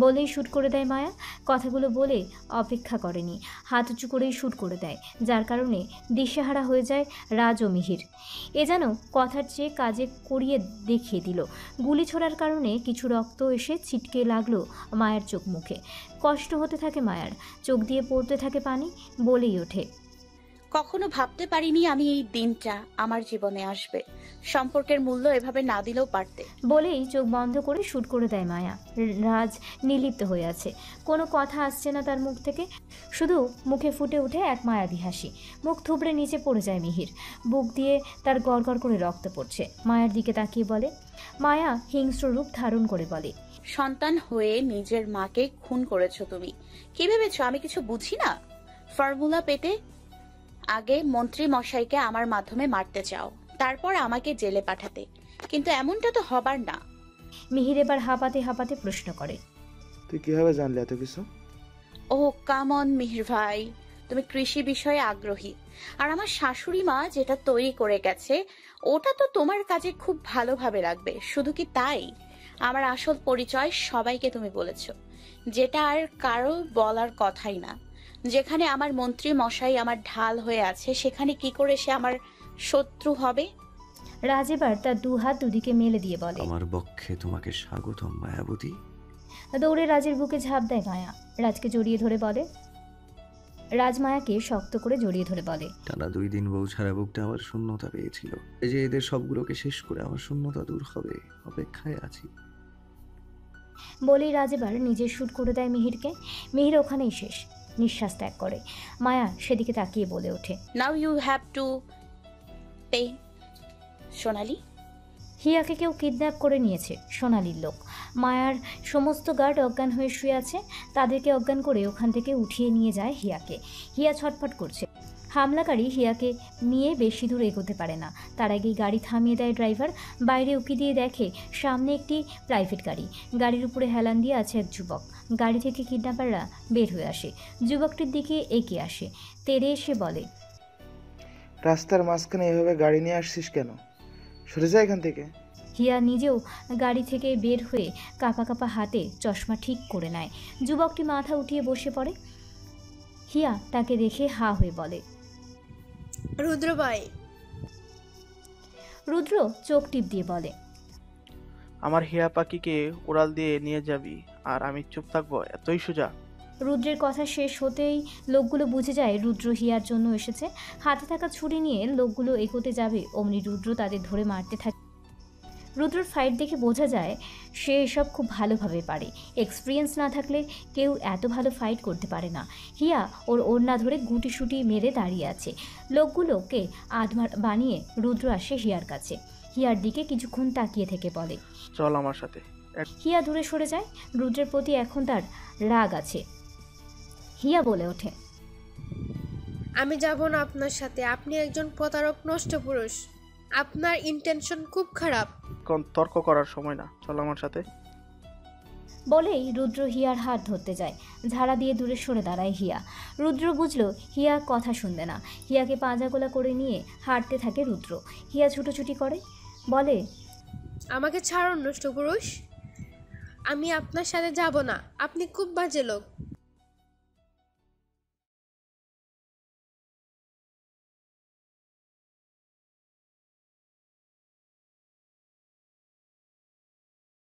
বলেই শুট করে দেয় মায়া। কথাগুলো বলে অপেক্ষা করেনি, হাত উঁচু করেই শুট করে দেয়, যার কারণে দিশেহারা হয়ে যায় রাজ ও মিহির। এ যেন কথার চেয়ে কাজে করিয়ে দেখিয়ে দিল। গুলি ছোড়ার কারণে কিছু রক্ত এসে ছিটকে লাগলো মায়ের চোখ মুখে। কষ্ট হতে থাকে মায়ার, চোখ দিয়ে পড়তে থাকে পানি। বলেই ওঠে, কখনো ভাবতে পারিনি আমি এই দিনটা আমার জীবনে আসবে। সম্পর্কের মূল্য এভাবে না দিলেও পারতে। বলেই চোখ বন্ধ করে শুট করে দেয় মায়া। রাজ নির্লিপ্ত হয়ে আছে, কোনো কথা আসছে না তার মুখ থেকে, শুধু মুখে ফুটে ওঠে এক মায়াবী হাসি। মুখ থুবড়ে নিচে পড়ে যায় মিহির। বুক দিয়ে তার গড়গড় করে রক্ত পড়ছে। মায়ার দিকে তাকিয়ে বলে, মায়া হিংস্র রূপ ধারণ করে বলে, সন্তান হয়ে নিজের মাকে খুন করেছো তুমি। কি ভেবেছো আমি কিছু বুঝি না? ফর্মুলা পেতে আগে মন্ত্রী মশাইকে আমার মাধ্যমে মারতে চাও, তারপর আমাকে জেলে পাঠাতে, কিন্তু এমনটা তো হবার না। মিহির এবার হাঁপাতে হাঁপাতে প্রশ্ন করে, তুই কিভাবে জানলে এত কিছু? ও কাম অন মিহির ভাই, তুমি কৃষি বিষয়ে আগ্রহী, আর আমার শাশুড়ি মা যেটা তৈরি করে গেছে ওটা তো তোমার কাজে খুব ভালোভাবে লাগবে। শুধু কি তাই, আমার আসল পরিচয় সবাইকে তুমি বলেছো, যেটা আর কারো বলার কথাই না। যেখানে আমার মন্ত্রী মশাই আমার ঢাল হয়ে আছে, সেখানে কি করে সে আমার শত্রু হবে? রাজ এবার তার দুহাত দুদিকে মেলে দিয়ে বলে, আমার পক্ষে তোমাকে স্বাগতম মায়াবতী। দৌড়ে রাজের বুকে ঝাঁপ দেয় মায়া। রাজকে জড়িয়ে ধরে বলে, রাজ মায়াকে শক্ত করে জড়িয়ে ধরে বলে, টানা 2 দিন বউ ছাড়া বুকটা আমার শূন্যতা পেয়েছিল। এই যে এদের সবগুলোকে শেষ করে আমার শূন্যতা দূর হবে, অপেক্ষায় আছি। বলেই রাজ এবার নিজের শুট করে দেয় মিহিরকে। মিহির ওখানেই শেষ, নিঃশ্বাস ত্যাগ করে। মায়া সেদিকে তাকিয়ে বলে ওঠে, now you have to pay. Sonali, হিয়াকে কেউ কিডন্যাপ করে নিয়েছে, সোনালির লোক। মায়ার সমস্ত গার্ড অজ্ঞান হয়ে শুয়ে আছে, তাদেরকে অজ্ঞান করে ওখান থেকে উঠিয়ে নিয়ে যায় হিয়াকে। হিয়া ছটফট করছে। হামলাকারী হিয়াকে নিয়ে বেশি দূর এগোতে পারে না। তার আগেই গাড়ি থামিয়ে দেয় ড্রাইভার। বাইরে উকি দিয়ে দেখে সামনে একটি প্রাইভেট গাড়ি। গাড়ির উপরে হেলান দিয়ে আছে এক যুবক। গাড়ি থেকে কিডন্যাপাররা বের হয়ে আসে, যুবকটির দিকে এগিয়ে আসে, তেড়ে এসে বলে, রাস্তার মাঝখানে এভাবে গাড়ি নিয়ে আসছিস কেন? সরে যা এখান থেকে। হিয়া নিজেও গাড়ি থেকে বের হয়ে কাঁপা কাঁপা হাতে চশমা ঠিক করে নেয়। যুবকটি মাথা উঠিয়ে বসে পড়ে। হিয়া তাকে দেখে হা হয়ে বলে, রুদ্র ভাই। রুদ্র চোখ টিপ দিয়ে বলে, আমার হিয়া পাখিকে উড়াল দিয়ে নিয়ে যাবি আর আমি চুপ থাকবো, এতই সোজা? রুদ্রের কথা শেষ হতেই লোকগুলো বুঝে যায় রুদ্র হিয়ার জন্য এসেছে। হাতে থাকা ছুরি নিয়ে লোকগুলো এগোতে যাবে, অমনি রুদ্র তাদের ধরে মারতে থাকে। রুদ্রর ফাইট দেখে বোঝা যায় সে এসব খুব ভালোভাবে পারে। এক্সপিরিয়েন্স না থাকলে কেউ এত ভালো ফাইট করতে পারে না। হিয়া ওর ওড়না ধরে গুটি সুটি মেরে দাঁড়িয়ে আছে। লোকগুলোকে আধমার বানিয়ে রুদ্র আসে হিয়ার কাছে। হিয়ার দিকে কিছুক্ষণ তাকিয়ে থেকে বলে, চল আমার সাথে। হিয়া দূরে সরে যায়। রুদ্রের প্রতি এখন তার রাগ আছে। হিয়া বলে ওঠে, আমি যাব না আপনার সাথে। আপনি একজন প্রতারক, নষ্ট পুরুষ। আপনার ইন্টেনশন খুব খারাপ। কোন তর্ক করার সময় না, চল আমার সাথে। বলেই রুদ্র হিয়ার হাত ধরতে যায়। ঝাড়া দিয়ে দূরে সরে দাঁড়ায় হিয়া। রুদ্র বুঝলো হিয়া কথা শুনবে না। হিয়াকে পাঁজাগোলা করে নিয়ে হাঁটতে থাকে রুদ্র। হিয়া ছুটোছুটি করে, বলে, আমাকে ছাড়ুন নষ্ট পুরুষ, আমি আপনার সাথে যাব না। আপনি খুব বাজে লোক।